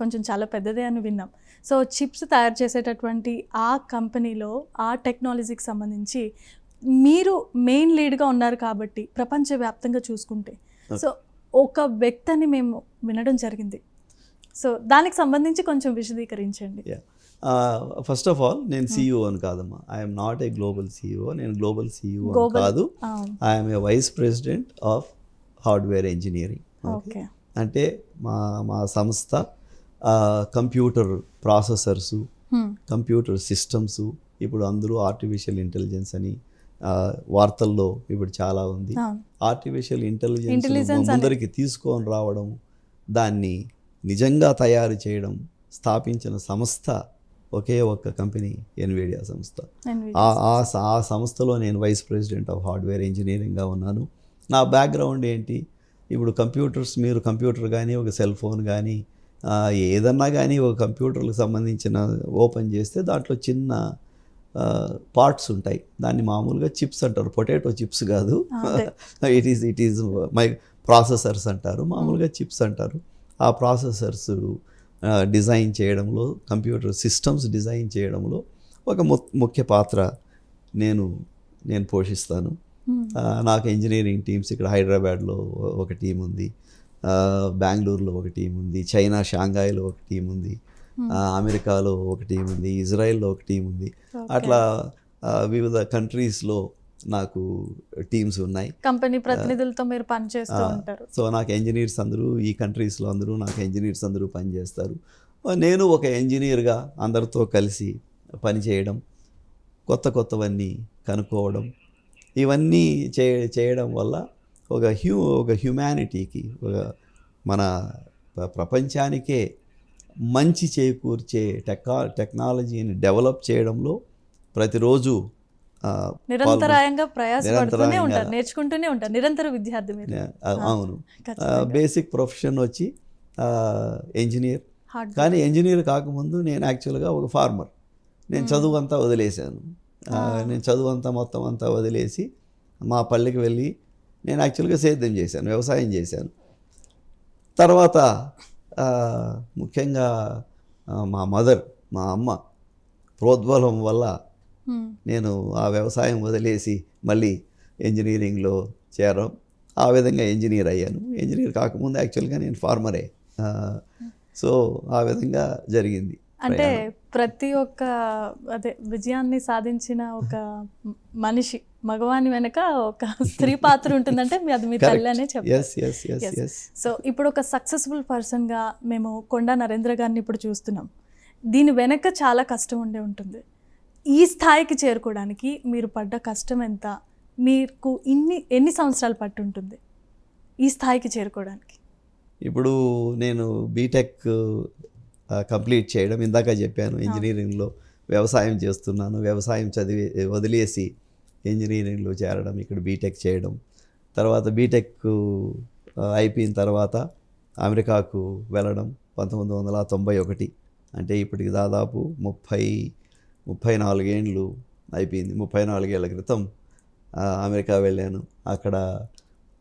కొంచెం చాలా పెద్దదే అని విన్నాం. సో చిప్స్ తయారు చేసేటటువంటి ఆ కంపెనీలో ఆ టెక్నాలజీకి సంబంధించి మీరు మెయిన్ లీడ్గా ఉన్నారు కాబట్టి ప్రపంచవ్యాప్తంగా చూసుకుంటే, సో ఒక వ్యక్తిని మేము వినడం జరిగింది. సో దానికి సంబంధించి కొంచెం విశదీకరించండి. ఫస్ట్ ఆఫ్ ఆల్, నేను CEO అని కాదమ్మా. I'm not a global CEO. నేను గ్లోబల్ CEO కాదు. I'm a vice president of hardware engineering. అంటే మా సంస్థ కంప్యూటర్ ప్రాసెసర్సు, కంప్యూటర్ సిస్టమ్స్, ఇప్పుడు అందరూ ఆర్టిఫిషియల్ ఇంటెలిజెన్స్ అని వార్తల్లో ఇప్పుడు చాలా ఉంది. ఆర్టిఫిషియల్ ఇంటెలిజెన్స్ ముందరికి తీసుకొని రావడం, దాన్ని నిజంగా తయారు చేయడం, స్థాపించిన సంస్థ ఒకే ఒక్క కంపెనీ, ఎన్విడియా సంస్థ. ఆ సంస్థలో నేను వైస్ ప్రెసిడెంట్ ఆఫ్ హార్డ్వేర్ ఇంజనీరింగ్గా ఉన్నాను. నా బ్యాక్గ్రౌండ్ ఏంటి, ఇప్పుడు మీరు కంప్యూటర్ కానీ, ఒక సెల్ ఫోన్ కానీ, ఏదన్నా కానీ ఒక కంప్యూటర్లకు సంబంధించిన ఓపెన్ చేస్తే దాంట్లో చిన్న పార్ట్స్ ఉంటాయి. దాన్ని మామూలుగా చిప్స్ అంటారు, పొటాటో చిప్స్ కాదు, ఇట్ ఈజ్ ప్రాసెసర్స్ అంటారు, మామూలుగా చిప్స్ అంటారు. ఆ ప్రాసెసర్స్ డిజైన్ చేయడంలో, కంప్యూటర్ సిస్టమ్స్ డిజైన్ చేయడంలో ఒక ముఖ్య పాత్ర నేను పోషిస్తాను. నాకు ఇంజనీరింగ్ టీమ్స్ ఇక్కడ హైదరాబాద్లో ఒక టీం ఉంది, బెంగళూరులో ఒక టీం ఉంది, చైనా షాంఘాయిలో ఒక టీం ఉంది, అమెరికాలో ఒక టీం ఉంది, ఇజ్రాయెల్లో ఒక టీం ఉంది. అట్లా వివిధ కంట్రీస్లో నాకు టీమ్స్ ఉన్నాయి. కంపెనీ ప్రతినిధులతో మీరు పనిచేస్తూ ఉంటారు. సో నాకు ఇంజనీర్స్ అందరూ, ఈ కంట్రీస్లో నాకు ఇంజనీర్స్ అందరూ పనిచేస్తారు. నేను ఒక ఇంజనీర్గా అందరితో కలిసి పనిచేయడం, కొత్తవన్నీ కనుక్కోవడం, ఇవన్నీ చేయడం వల్ల ఒక హ్యుమానిటీకి, మన ప్రపంచానికే మంచి చేకూర్చే టెక్నాలజీని డెవలప్ చేయడంలో ప్రతిరోజు నిరంతరాయంగా ప్రయాసపడుతూనే ఉంటారు, నేర్చుకుంటూనే ఉంటారు, నిరంతర విద్యార్థి మీరు. అవును, బేసిక్ ప్రొఫెషన్ వచ్చి ఇంజనీర్. కానీ ఇంజనీర్ కాకముందు నేను యాక్చువల్గా ఒక ఫార్మర్. నేను చదువు అంతా వదిలేశాను. మొత్తం అంతా వదిలేసి మా పల్లెకి వెళ్ళి నేను యాక్చువల్గా సేద్యం చేశాను, వ్యవసాయం చేశాను. తర్వాత ముఖ్యంగా మా మదర్, మా అమ్మ ప్రోద్బలం వల్ల నేను ఆ వ్యవసాయం వదిలేసి మళ్ళీ ఇంజనీరింగ్లో చేరడం, ఆ విధంగా ఇంజనీర్ అయ్యాను. ఇంజనీర్ కాకముందు యాక్చువల్గా నేను ఫార్మరే. సో ఆ విధంగా జరిగింది. అంటే ప్రతి ఒక్క విజయాన్ని సాధించిన ఒక మనిషి, మగవాని వెనక ఒక స్త్రీ పాత్ర ఉంటుందంటే అది మీ తల్లి అనే చెప్పారు. సో ఇప్పుడు ఒక సక్సెస్ఫుల్ పర్సన్గా మేము కొండా నరేంద్ర గారిని ఇప్పుడు చూస్తున్నాం. దీని వెనక చాలా కష్టం ఉండే ఉంటుంది. ఈ స్థాయికి చేరుకోవడానికి మీరు పడ్డ కష్టం ఎంత, మీకు ఎన్ని సంవత్సరాలు పట్టి ఉంటుంది ఈ స్థాయికి చేరుకోవడానికి? ఇప్పుడు నేను బీటెక్ కంప్లీట్ చేయడం, ఇందాక చెప్పాను ఇంజనీరింగ్లో వ్యవసాయం చేస్తున్నాను. వ్యవసాయం వదిలేసి ఇంజనీరింగ్లో చేరడం, ఇక్కడ బీటెక్ చేయడం, తర్వాత బీటెక్ అయిపోయిన తర్వాత అమెరికాకు వెళ్ళడం 1991. అంటే ఇప్పటికి దాదాపు 34 ఏండ్లు అయిపోయింది. 34 ఏళ్ల క్రితం అమెరికా వెళ్ళాను. అక్కడ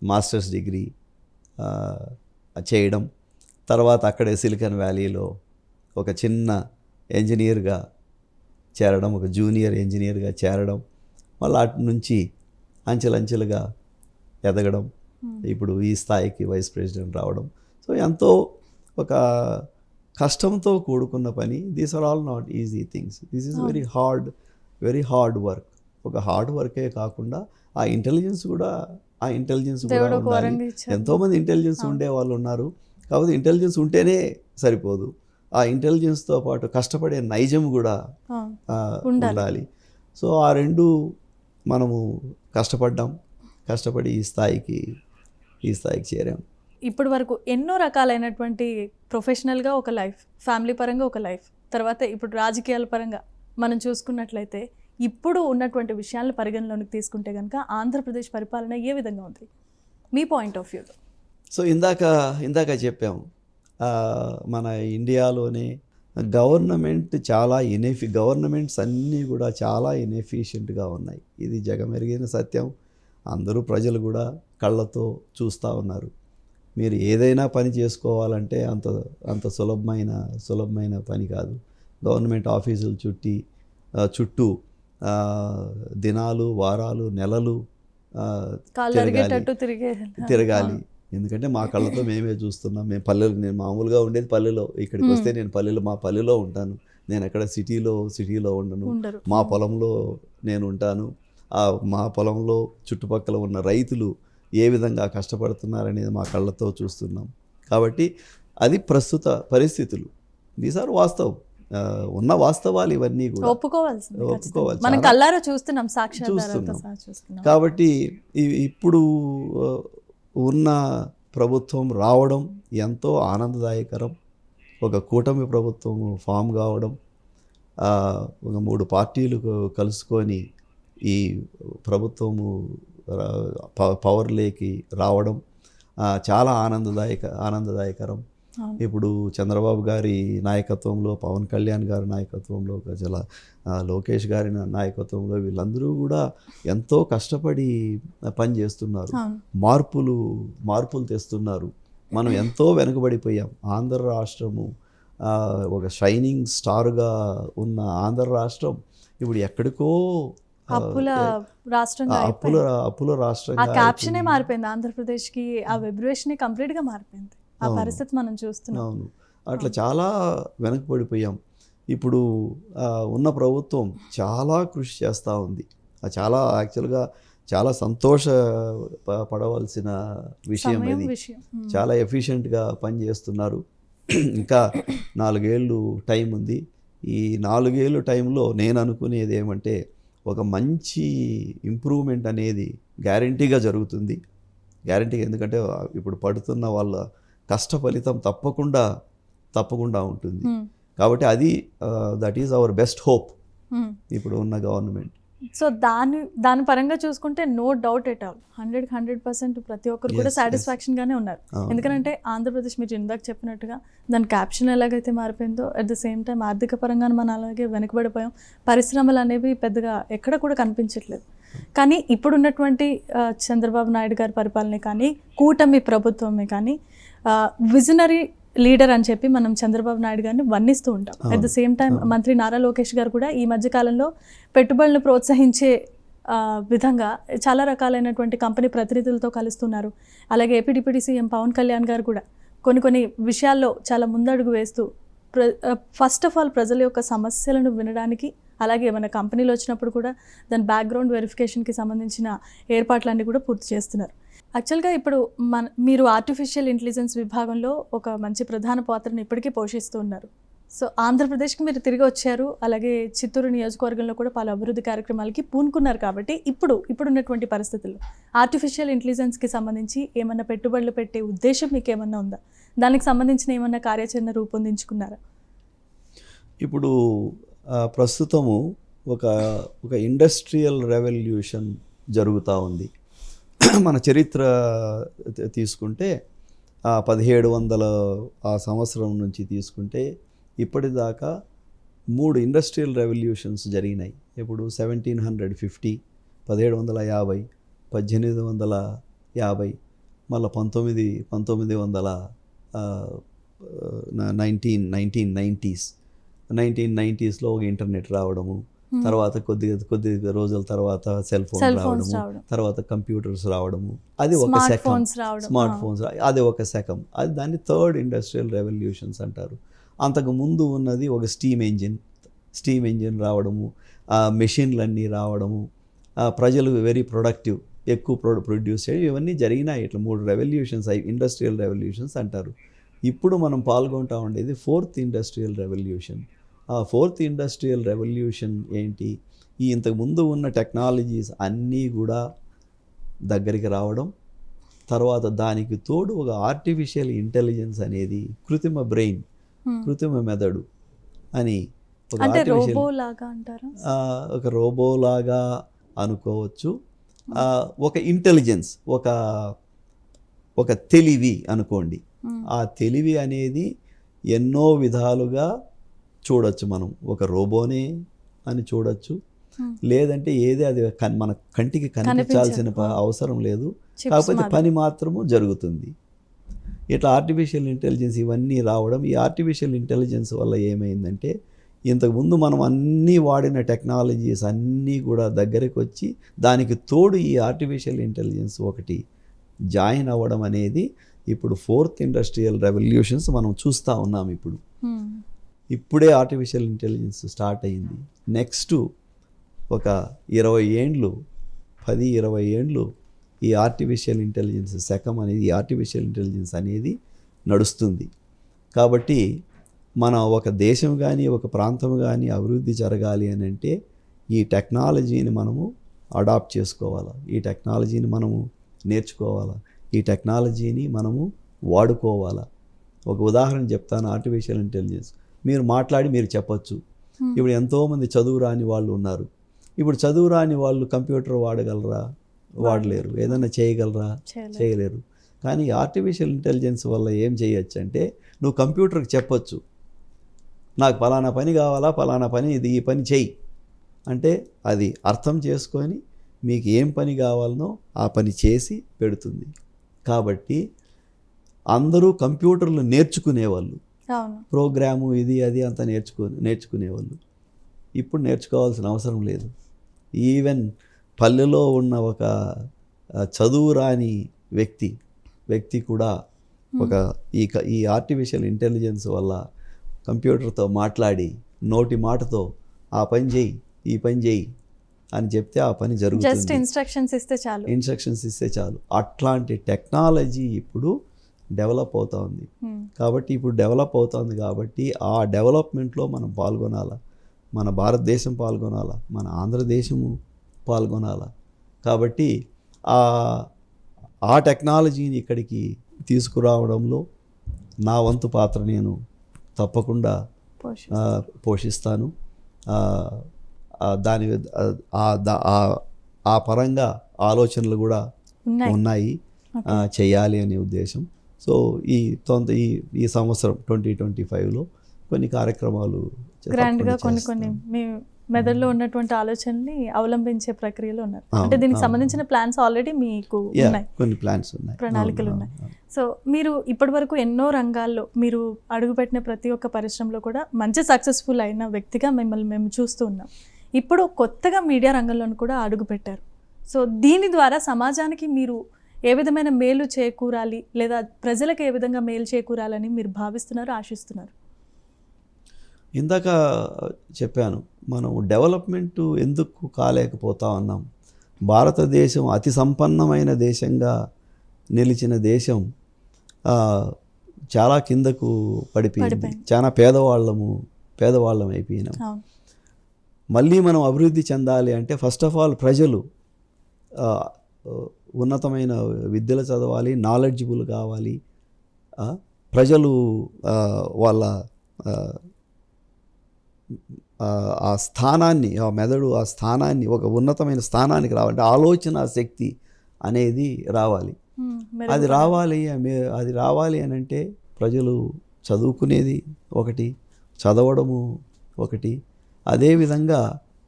మాస్టర్స్ డిగ్రీ చేయడం, తర్వాత అక్కడే సిలికాన్ వ్యాలీలో ఒక చిన్న ఇంజనీర్గా చేరడం, ఒక జూనియర్ ఇంజనీర్గా చేరడం, మళ్ళీ అటు నుంచి అంచెలంచెలుగా ఎదగడం, ఇప్పుడు ఈ స్థాయికి వైస్ ప్రెసిడెంట్ రావడం. సో ఎంతో ఒక కష్టంతో కూడుకున్న పని. These are all not easy things. This is very hard work. ఒక హార్డ్ వర్కే కాకుండా ఆ ఇంటెలిజెన్స్ కూడా ఉండాలి. ఎంతోమంది ఇంటెలిజెన్స్ ఉండే వాళ్ళు ఉన్నారు. కాకపోతే ఇంటెలిజెన్స్ ఉంటేనే సరిపోదు, ఆ ఇంటెలిజెన్స్తో పాటు కష్టపడే నైజం కూడా ఉండాలి. సో ఆ రెండు మనము కష్టపడి ఈ స్థాయికి చేరాం. ఇప్పటి వరకు ఎన్నో రకాలైనటువంటి ప్రొఫెషనల్గా ఒక లైఫ్, ఫ్యామిలీ పరంగా ఒక లైఫ్, తర్వాత ఇప్పుడు రాజకీయాల పరంగా మనం చూసుకున్నట్లయితే ఇప్పుడు ఉన్నటువంటి విషయాలను పరిగణలోనికి తీసుకుంటే కనుక ఆంధ్రప్రదేశ్ పరిపాలన ఏ విధంగా ఉంది మీ పాయింట్ ఆఫ్ వ్యూలో? సో ఇందాక చెప్పాము, మన ఇండియాలోనే గవర్నమెంట్స్ అన్నీ కూడా చాలా ఇన్ఎఫిషియెంట్గా ఉన్నాయి. ఇది జగమెరిగిన సత్యం. అందరూ ప్రజలు కూడా కళ్ళతో చూస్తూ ఉన్నారు. మీరు ఏదైనా పని చేసుకోవాలంటే అంత సులభమైన పని కాదు. గవర్నమెంట్ ఆఫీసులు చుట్టూ దినాలు, వారాలు, నెలలు తిరగాలి. ఎందుకంటే మా కళ్ళతో మేమే చూస్తున్నాం. మేము నేను మామూలుగా ఉండేది పల్లెలో, ఇక్కడికి వస్తే నేను మా పల్లెలో ఉంటాను. నేను ఎక్కడ సిటీలో ఉండను. మా పొలంలో నేను ఉంటాను. మా పొలంలో చుట్టుపక్కల ఉన్న రైతులు ఏ విధంగా కష్టపడుతున్నారనేది మా కళ్ళతో చూస్తున్నాం. కాబట్టి అది ప్రస్తుత పరిస్థితులు. దీస్ ఆర్ వాస్తవం, ఉన్న వాస్తవాలు ఇవన్నీ కూడా ఒప్పుకోవాలి. చూస్తున్నాం. కాబట్టి ఇప్పుడు ఉన్న ప్రభుత్వం రావడం ఎంతో ఆనందదాయకరం. ఒక కూటమి ప్రభుత్వం ఫామ్ కావడం, ఒక 3 పార్టీలు కలుసుకొని ఈ ప్రభుత్వము పవర్లోకి రావడం చాలా ఆనందదాయకరం. ఇప్పుడు చంద్రబాబు గారి నాయకత్వంలో, పవన్ కళ్యాణ్ గారి నాయకత్వంలో, లోకేష్ గారి నాయకత్వంలో వీళ్ళందరూ కూడా ఎంతో కష్టపడి పనిచేస్తున్నారు. మార్పులు తెస్తున్నారు. మనం ఎంతో వెనుకబడిపోయాం. ఆంధ్ర రాష్ట్రము ఒక షైనింగ్ స్టార్గా ఉన్న ఆంధ్ర రాష్ట్రం ఇప్పుడు ఎక్కడికో అప్పుల రాష్ట్రంగా క్యాప్షనే మారిపోయింది. ఆంధ్రప్రదేశ్కి ఆ వైబ్రేషనే కంప్లీట్గా మారిపోయింది. ఆ పరిస్థితి మనం చూస్తున్నాం. అవును, అట్లా చాలా వెనకబడిపోయాం. ఇప్పుడు ఉన్న ప్రభుత్వం చాలా కృషి చేస్తూ ఉంది. చాలా యాక్చువల్గా చాలా సంతోషపడవలసిన విషయం ఇది. చాలా ఎఫిషియెంట్గా పనిచేస్తున్నారు. ఇంకా 4 ఏళ్ళు టైం ఉంది. ఈ 4 ఏళ్ళు టైంలో నేను అనుకునేది ఏమంటే ఒక మంచి ఇంప్రూవ్మెంట్ అనేది గ్యారంటీగా జరుగుతుంది. ఎందుకంటే ఇప్పుడు పడుతున్న వాళ్ళ కష్ట ఫలితం తప్పకుండా ఉంటుంది. కాబట్టి అది that is our best hope ఇప్పుడు ఉన్న గవర్నమెంట్. సో దాని పరంగా చూసుకుంటే నో డౌట్ ఎట్ ఆల్ 100% ప్రతి ఒక్కరు కూడా సాటిస్ఫాక్షన్గానే ఉన్నారు. ఎందుకంటే ఆంధ్రప్రదేశ్ మీరు ఇందాక చెప్పినట్టుగా దాని క్యాప్షన్ ఎలాగైతే మారిపోయిందో అట్ ద సేమ్ టైం ఆర్థిక పరంగా మనం అలాగే వెనకబడిపోయాం. పరిశ్రమలు అనేవి పెద్దగా ఎక్కడ కూడా కనిపించట్లేదు. కానీ ఇప్పుడున్నటువంటి చంద్రబాబు నాయుడు గారి పరిపాలనే కానీ, కూటమి ప్రభుత్వమే కానీ విజనరీ లీడర్ అని చెప్పి మనం చంద్రబాబు నాయుడు గారిని వర్ణిస్తూ ఉంటాం. అట్ ద సేమ్ టైం మంత్రి నారా లోకేష్ గారు కూడా ఈ మధ్యకాలంలో పెట్టుబడులను ప్రోత్సహించే విధంగా చాలా రకాలైనటువంటి కంపెనీ ప్రతినిధులతో కలుస్తున్నారు. అలాగే AP deputy CM Pawan Kalyan garu కూడా కొన్ని విషయాల్లో చాలా ముందడుగు వేస్తూ ఫస్ట్ ఆఫ్ ఆల్ ప్రజల యొక్క సమస్యలను వినడానికి, అలాగే మన కంపెనీలో వచ్చినప్పుడు కూడా దాని బ్యాక్గ్రౌండ్ వెరిఫికేషన్కి సంబంధించిన ఏర్పాట్లన్నీ కూడా పూర్తి చేస్తున్నారు. యాక్చువల్గా ఇప్పుడు మీరు ఆర్టిఫిషియల్ ఇంటెలిజెన్స్ విభాగంలో ఒక మంచి ప్రధాన పాత్రను ఇప్పటికీ పోషిస్తూ ఉన్నారు. సో ఆంధ్రప్రదేశ్కి మీరు తిరిగి వచ్చారు, అలాగే చిత్తూరు నియోజకవర్గంలో కూడా పలు అభివృద్ధి కార్యక్రమాలకి పూనుకున్నారు. కాబట్టి ఇప్పుడున్నటువంటి పరిస్థితుల్లో ఆర్టిఫిషియల్ ఇంటెలిజెన్స్కి సంబంధించి ఏమన్నా పెట్టుబడులు పెట్టే ఉద్దేశం మీకు ఏమన్నా ఉందా? దానికి సంబంధించిన ఏమన్నా కార్యాచరణ రూపొందించుకున్నారా? ఇప్పుడు ప్రస్తుతము ఒక ఇండస్ట్రియల్ రెవల్యూషన్ జరుగుతూ ఉంది. మన చరిత్ర తీసుకుంటే 1700 ఆ సంవత్సరం నుంచి తీసుకుంటే ఇప్పటిదాకా 3 ఇండస్ట్రియల్ రెవల్యూషన్స్ జరిగినాయి. ఇప్పుడు 1750, 1750, 1850, మళ్ళీ 1990s ఒక ఇంటర్నెట్ రావడము, తర్వాత కొద్ది రోజుల తర్వాత సెల్ ఫోన్ రావడము, తర్వాత కంప్యూటర్స్ రావడము, అది ఒక శకం. స్మార్ట్ ఫోన్స్ అది ఒక శకం. అది దాన్ని థర్డ్ ఇండస్ట్రియల్ రెవల్యూషన్స్ అంటారు. అంతకు ముందు ఉన్నది ఒక స్టీమ్ ఇంజిన్ రావడము, మెషిన్లన్నీ రావడము, ప్రజలు వెరీ ప్రొడక్టివ్, ఎక్కువ ప్రొడ్యూస్ చేయడం, ఇవన్నీ జరిగినాయి. ఇట్లా 3 రెవల్యూషన్స్ ఇండస్ట్రియల్ రెవల్యూషన్స్ అంటారు. ఇప్పుడు మనం పాల్గొంటా ఉండేది 4th ఇండస్ట్రియల్ రెవల్యూషన్. ఆ 4th ఇండస్ట్రియల్ రెవల్యూషన్ ఏంటి? ఇంతకుముందు ఉన్న టెక్నాలజీస్ అన్నీ కూడా దగ్గరికి రావడం, తర్వాత దానికి తోడు ఒక ఆర్టిఫిషియల్ ఇంటెలిజెన్స్ అనేది కృత్రిమ బ్రెయిన్, కృత్రిమ మెదడు అని ఒక రోబోలాగా అనుకోవచ్చు. ఒక ఇంటెలిజెన్స్, ఒక తెలివి అనుకోండి. ఆ తెలివి అనేది ఎన్నో విధాలుగా చూడొచ్చు. మనం ఒక రోబోనే అని చూడొచ్చు, లేదంటే అది మన కంటికి కనిపించాల్సిన అవసరం లేదు, కాకపోతే పని మాత్రము జరుగుతుంది. ఇట్లా ఆర్టిఫిషియల్ ఇంటెలిజెన్స్ ఇవన్నీ రావడం, ఈ ఆర్టిఫిషియల్ ఇంటెలిజెన్స్ వల్ల ఏమైందంటే ఇంతకుముందు మనం అన్నీ వాడిన టెక్నాలజీస్ అన్నీ కూడా దగ్గరికి వచ్చి దానికి తోడు ఈ ఆర్టిఫిషియల్ ఇంటెలిజెన్స్ ఒకటి జాయిన్ అవ్వడం అనేది ఇప్పుడు 4th ఇండస్ట్రియల్ రెవల్యూషన్స్ మనం చూస్తూ ఉన్నాం. ఇప్పుడే ఆర్టిఫిషియల్ ఇంటెలిజెన్స్ స్టార్ట్ అయింది. నెక్స్ట్ ఒక 10-20 ఏండ్లు ఈ ఆర్టిఫిషియల్ ఇంటెలిజెన్స్ శకం అనేది, ఈ ఆర్టిఫిషియల్ ఇంటెలిజెన్స్ అనేది నడుస్తుంది. కాబట్టి మన ఒక దేశం కానీ ఒక ప్రాంతం కానీ అభివృద్ధి జరగాలి అని అంటే ఈ టెక్నాలజీని మనము అడాప్ట్ చేసుకోవాలా, ఈ టెక్నాలజీని మనము నేర్చుకోవాలా, ఈ టెక్నాలజీని మనము వాడుకోవాలా. ఒక ఉదాహరణ చెప్తాను. ఆర్టిఫిషియల్ ఇంటెలిజెన్స్ మీరు చెప్పొచ్చు. ఇప్పుడు ఎంతోమంది చదువు రాని వాళ్ళు ఉన్నారు. ఇప్పుడు చదువు రాని వాళ్ళు కంప్యూటర్ వాడగలరా? వాడలేరు. ఏదైనా చేయగలరా? చేయలేరు. కానీ ఆర్టిఫిషియల్ ఇంటెలిజెన్స్ వల్ల ఏం చేయొచ్చు అంటే నువ్వు కంప్యూటర్కి చెప్పొచ్చు, నాకు పలానా పని కావాలా, పలానా పని ఈ పని చెయ్యి అంటే అది అర్థం చేసుకొని మీకు ఏం పని కావాలనో ఆ పని చేసి పెడుతుంది. కాబట్టి అందరూ కంప్యూటర్లు నేర్చుకునేవాళ్ళు, ప్రోగ్రాము ఇది అది అంతా నేర్చుకునేవాళ్ళు. ఇప్పుడు నేర్చుకోవాల్సిన అవసరం లేదు. ఈవెన్ పల్లెలో ఉన్న ఒక చదువు రాని వ్యక్తి కూడా ఈ ఆర్టిఫిషియల్ ఇంటెలిజెన్స్ వల్ల కంప్యూటర్తో మాట్లాడి నోటి మాటతో ఆ పని చేయి, ఈ పని చేయి అని చెప్తే ఆ పని జరుగుతుంది. జస్ట్ ఇన్స్ట్రక్షన్స్ ఇస్తే చాలు. అట్లాంటి టెక్నాలజీ ఇప్పుడు డెవలప్ అవుతా ఉంది. కాబట్టి ఇప్పుడు డెవలప్ అవుతుంది కాబట్టి ఆ డెవలప్మెంట్లో మనం పాల్గొనాలా, మన భారతదేశం పాల్గొనాలా, మన ఆంధ్రదేశము పాల్గొనాలా. కాబట్టి ఆ టెక్నాలజీని ఇక్కడికి తీసుకురావడంలో నా వంతు పాత్ర నేను తప్పకుండా పోషిస్తాను. దాని ఆ పరంగా ఆలోచనలు కూడా ఉన్నాయి, చేయాలి అనే ఉద్దేశం. సో ఈ సంవత్సరం 2025లో కొన్ని కార్యక్రమాలు గ్రాండ్గా కొన్ని మెదడులో ఉన్నటువంటి ఆలోచనని అవలంబించే ప్రక్రియలో ఉన్నారు. అవును, అంటే దీనికి అవును. సంబంధించిన ప్లాన్స్ ఆల్రెడీ మీకు యా, ఉన్నాయి, కొన్ని ప్లాన్స్ ఉన్నాయి, ప్రణాళికలు అవును, ఉన్నాయి. అవును. సో మీరు ఇప్పటివరకు ఎన్నో రంగాల్లో మీరు అడుగుపెట్టిన ప్రతి ఒక్క పరిశ్రమలో కూడా మంచి సక్సెస్ఫుల్ అయిన వ్యక్తిగా మిమ్మల్ని మేము చూస్తూ ఉన్నాం. ఇప్పుడు కొత్తగా మీడియా రంగంలోనూ కూడా అడుగుపెట్టారు. సో దీని ద్వారా సమాజానికి మీరు ఏ విధమైన మేలు చేకూరాలి, లేదా ప్రజలకు ఏ విధంగా మేలు చేకూరాలని మీరు భావిస్తున్నారు, ఆశిస్తున్నారు? ఇందాక చెప్పాను, మనం డెవలప్మెంట్ ఎందుకు కాలేకపోతా ఉన్నాం. భారతదేశం అతి సంపన్నమైన దేశంగా నిలిచిన దేశం చాలా కిందకు పడిపోయింది. చాలా పేదవాళ్ళం అయిపోయినాం. అవును. మళ్ళీ మనం అభివృద్ధి చెందాలి అంటే ఫస్ట్ ఆఫ్ ఆల్ ప్రజలు ఉన్నతమైన విద్యలు చదవాలి, నాలెడ్జబుల్ కావాలి. ప్రజలు వాళ్ళ ఆ స్థానాన్ని, ఆ మెదడు ఆ స్థానాన్ని, ఒక ఉన్నతమైన స్థానానికి రావాలంటే ఆలోచన శక్తి అనేది రావాలి. అది రావాలి అని అంటే ప్రజలు చదువుకునేది ఒకటి, చదవడము ఒకటి. అదేవిధంగా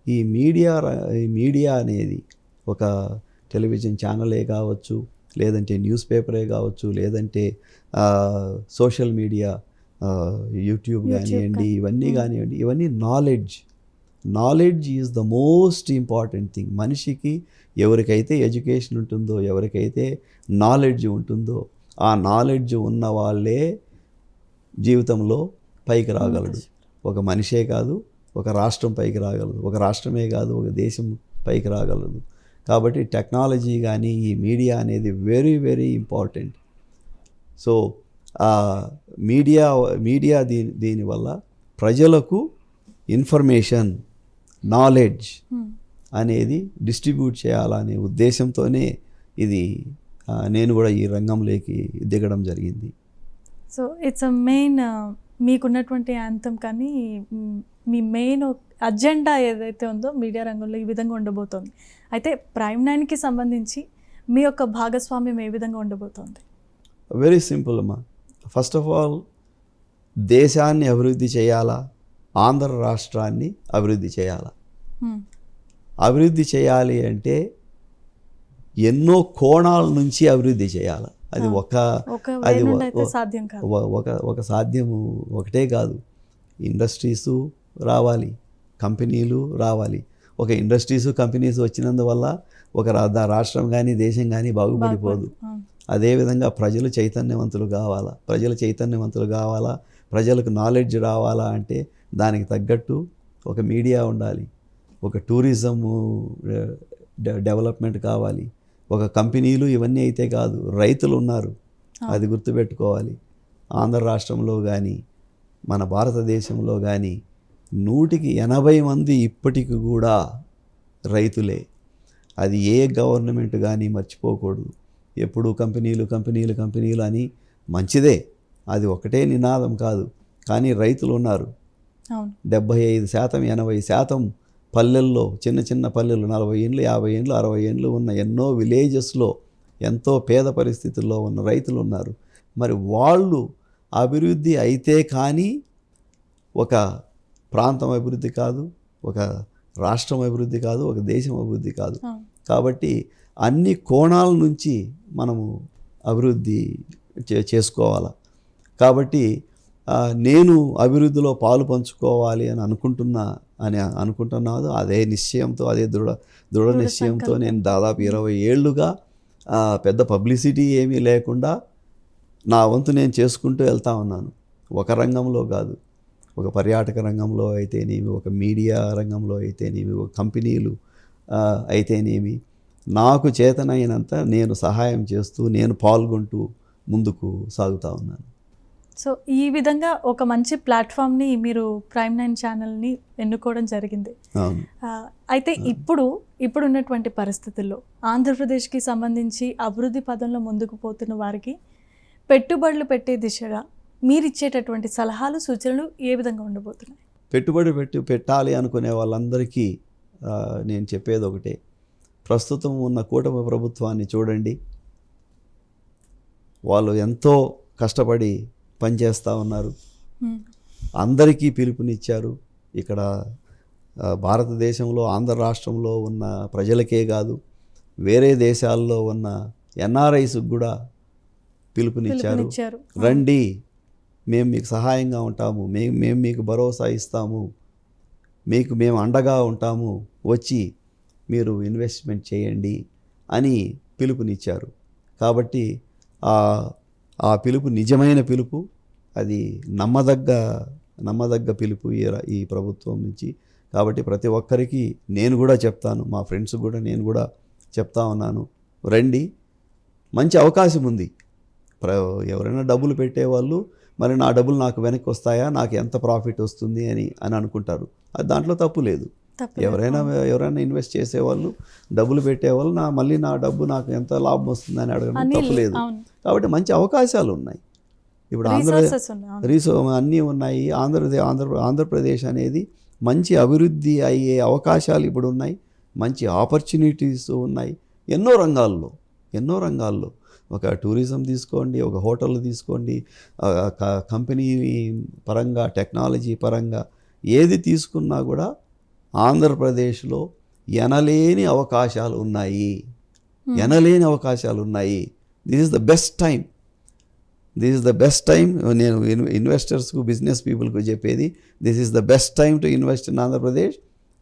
ఈ మీడియా అనేది ఒక టెలివిజన్ ఛానలే కావచ్చు, లేదంటే న్యూస్ పేపరే కావచ్చు, లేదంటే సోషల్ మీడియా, యూట్యూబ్ కానివ్వండి, ఇవన్నీ కానివ్వండి, ఇవన్నీ knowledge is the most important thing. మనిషికి ఎవరికైతే ఎడ్యుకేషన్ ఉంటుందో, ఎవరికైతే నాలెడ్జ్ ఉంటుందో, ఆ నాలెడ్జ్ ఉన్న వాళ్ళే జీవితంలో పైకి రాగలడు. ఒక మనిషే కాదు, ఒక రాష్ట్రం పైకి రాగలదు. ఒక రాష్ట్రమే కాదు, ఒక దేశం పైకి రాగలదు. కాబట్టి టెక్నాలజీ కానీ ఈ మీడియా అనేది very very important. So media దీనివల్ల ప్రజలకు ఇన్ఫర్మేషన్, నాలెడ్జ్ అనేది డిస్ట్రిబ్యూట్ చేయాలనే ఉద్దేశంతోనే ఇది నేను కూడా ఈ రంగంలోకి దిగడం జరిగింది. సో ఇట్స్ అ మెయిన్ మీకున్నటువంటి యాంతం, కానీ మీ మెయిన్ అజెండా ఏదైతే ఉందో మీడియా రంగంలో ఈ విధంగా ఉండబోతోంది. అయితే ప్రైమ్9కి సంబంధించి మీ యొక్క భాగస్వామ్యం ఏ విధంగా ఉండబోతోంది? వెరీ సింపుల్ అమ్మా. ఫస్ట్ ఆఫ్ ఆల్ దేశాన్ని అభివృద్ధి చేయాలా, ఆంధ్ర రాష్ట్రాన్ని అభివృద్ధి చేయాలా. అభివృద్ధి చేయాలి అంటే ఎన్నో కోణాల నుంచి అభివృద్ధి చేయాలి. అది ఒక సాధ్యము ఒకటే కాదు. ఇండస్ట్రీసు రావాలి, కంపెనీలు రావాలి. ఒక ఇండస్ట్రీసు కంపెనీస్ వచ్చినందువల్ల ఒక రాష్ట్రం కానీ దేశం కానీ బాగుపడిపోదు. అదేవిధంగా ప్రజలు చైతన్యవంతులు కావాలా, ప్రజలకు నాలెడ్జ్ రావాలా అంటే దానికి తగ్గట్టు ఒక మీడియా ఉండాలి, ఒక టూరిజం డెవలప్మెంట్ కావాలి, ఒక కంపెనీలు ఇవన్నీ అయితే కాదు, రైతులు ఉన్నారు, అది గుర్తుపెట్టుకోవాలి. ఆంధ్ర రాష్ట్రంలో కానీ మన భారతదేశంలో కానీ 180 మంది ఇప్పటికి కూడా రైతులే. అది ఏ గవర్నమెంట్ కానీ మర్చిపోకూడదు. ఎప్పుడు కంపెనీలు అని మంచిదే, అది ఒకటే నినాదం కాదు. కానీ రైతులు ఉన్నారు. 75%, 80% పల్లెల్లో, చిన్న పల్లెలు, 40 ఏళ్ళు, 50 ఏళ్ళు, 60 ఏళ్ళు ఉన్న ఎన్నో విలేజెస్లో ఎంతో పేద పరిస్థితుల్లో ఉన్న రైతులు ఉన్నారు. మరి వాళ్ళు అభివృద్ధి అయితే కానీ ఒక ప్రాంతం అభివృద్ధి కాదు, ఒక రాష్ట్రం అభివృద్ధి కాదు, ఒక దేశం అభివృద్ధి కాదు. కాబట్టి అన్ని కోణాల నుంచి మనము అభివృద్ధి చేసుకోవాలి. కాబట్టి నేను అభివృద్ధిలో పాలు పంచుకోవాలి అని అనుకుంటున్నాను. అదే నిశ్చయంతో, అదే దృఢ నిశ్చయంతో నేను దాదాపు 20 ఏళ్ళుగా పెద్ద పబ్లిసిటీ ఏమీ లేకుండా నా వంతు నేను చేసుకుంటూ వెళ్తా ఉన్నాను. ఒక రంగంలో కాదు, ఒక పర్యాటక రంగంలో అయితేనేమి, ఒక మీడియా రంగంలో అయితేనేమి, ఒక కంపెనీలు అయితేనేమి, నాకు చేతనైనంత నేను సహాయం చేస్తూ, నేను పాల్గొంటూ ముందుకు సాగుతూ ఉన్నాను. సో ఈ విధంగా ఒక మంచి ప్లాట్ఫామ్ని మీరు ప్రైమ్9 ఛానల్ని ఎన్నుకోవడం జరిగింది. అయితే ఇప్పుడు ఉన్నటువంటి పరిస్థితుల్లో ఆంధ్రప్రదేశ్కి సంబంధించి అభివృద్ధి పదంలో ముందుకు పోతున్న వారికి పెట్టుబడులు పెట్టే దిశగా మీరు ఇచ్చేటటువంటి సలహాలు, సూచనలు ఏ విధంగా ఉండబోతున్నాయి? పెట్టుబడి పెట్టాలి అనుకునే వాళ్ళందరికీ నేను చెప్పేది ఒకటే. ప్రస్తుతం ఉన్న కూటమి ప్రభుత్వాన్ని చూడండి. వాళ్ళు ఎంతో కష్టపడి పనిచేస్తూ ఉన్నారు. అందరికీ పిలుపునిచ్చారు. ఇక్కడ భారతదేశంలో ఆంధ్ర రాష్ట్రంలో ఉన్న ప్రజలకే కాదు, వేరే దేశాల్లో ఉన్న ఎన్ఆర్ఐస్కి కూడా పిలుపునిచ్చారు. పిలుపునిచ్చారు. రండి, మేము మీకు సహాయంగా ఉంటాము, మేము మీకు భరోసా ఇస్తాము, మేము అండగా ఉంటాము, వచ్చి మీరు ఇన్వెస్ట్మెంట్ చేయండి అని పిలుపునిచ్చారు. కాబట్టి ఆ పిలుపు నిజమైన పిలుపు, అది నమ్మదగ్గ పిలుపు ఈ ప్రభుత్వం నుంచి. కాబట్టి ప్రతి ఒక్కరికి నేను కూడా చెప్తాను, మా ఫ్రెండ్స్ కూడా నేను కూడా చెప్తా ఉన్నాను, రండి, మంచి అవకాశం ఉంది. ఎవరైనా డబ్బులు పెట్టేవాళ్ళు మరి నా డబ్బులు నాకు వెనక్కి వస్తాయా, నాకు ఎంత ప్రాఫిట్ వస్తుంది అని అనుకుంటారు. అది దాంట్లో తప్పు లేదు. ఎవరైనా ఇన్వెస్ట్ చేసేవాళ్ళు, డబ్బులు పెట్టేవాళ్ళు మళ్ళీ నా డబ్బు నాకు ఎంత లాభం వస్తుందని అడగడం తప్పు లేదు. కాబట్టి మంచి అవకాశాలు ఉన్నాయి. ఇప్పుడు అన్నీ ఉన్నాయి. ఆంధ్రప్రదేశ్ అనేది మంచి అభివృద్ధి అయ్యే అవకాశాలు ఇప్పుడు ఉన్నాయి. మంచి ఆపర్చునిటీస్ ఉన్నాయి ఎన్నో రంగాల్లో. ఒక టూరిజం తీసుకోండి, ఒక హోటల్ తీసుకోండి, కంపెనీ పరంగా, టెక్నాలజీ పరంగా ఏది తీసుకున్నా కూడా ఆంధ్రప్రదేశ్లో ఎనలేని అవకాశాలు ఉన్నాయి. This is the best time. నేను ఇన్వెస్టర్స్కు, బిజినెస్ పీపుల్కు చెప్పేది, this is the best time to invest in Andhra Pradesh.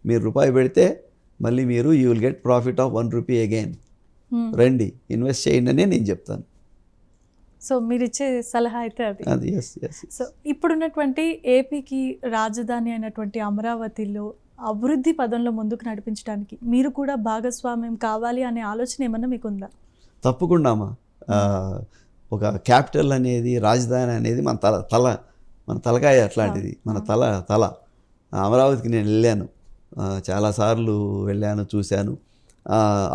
మీరు రూపాయి పెడితే మళ్ళీ you will get profit of 1 rupee again. రండి, ఇన్వెస్ట్ చేయండి అనే నేను చెప్తాను. సో మీరు ఇచ్చే సలహా అయితే అది. సో ఇప్పుడున్నటువంటి ఏపీకి రాజధాని అయినటువంటి అమరావతిలో అభివృద్ధి పదంలో ముందుకు నడిపించడానికి మీరు కూడా భాగస్వామ్యం కావాలి అనే ఆలోచన ఏమన్నా మీకు ఉందా? తప్పకుండా అమ్మా. ఒక క్యాపిటల్ అనేది, రాజధాని అనేది మన తలకాయ అట్లాంటిది. మన తల అమరావతికి నేను వెళ్ళాను, చాలాసార్లు వెళ్ళాను, చూశాను.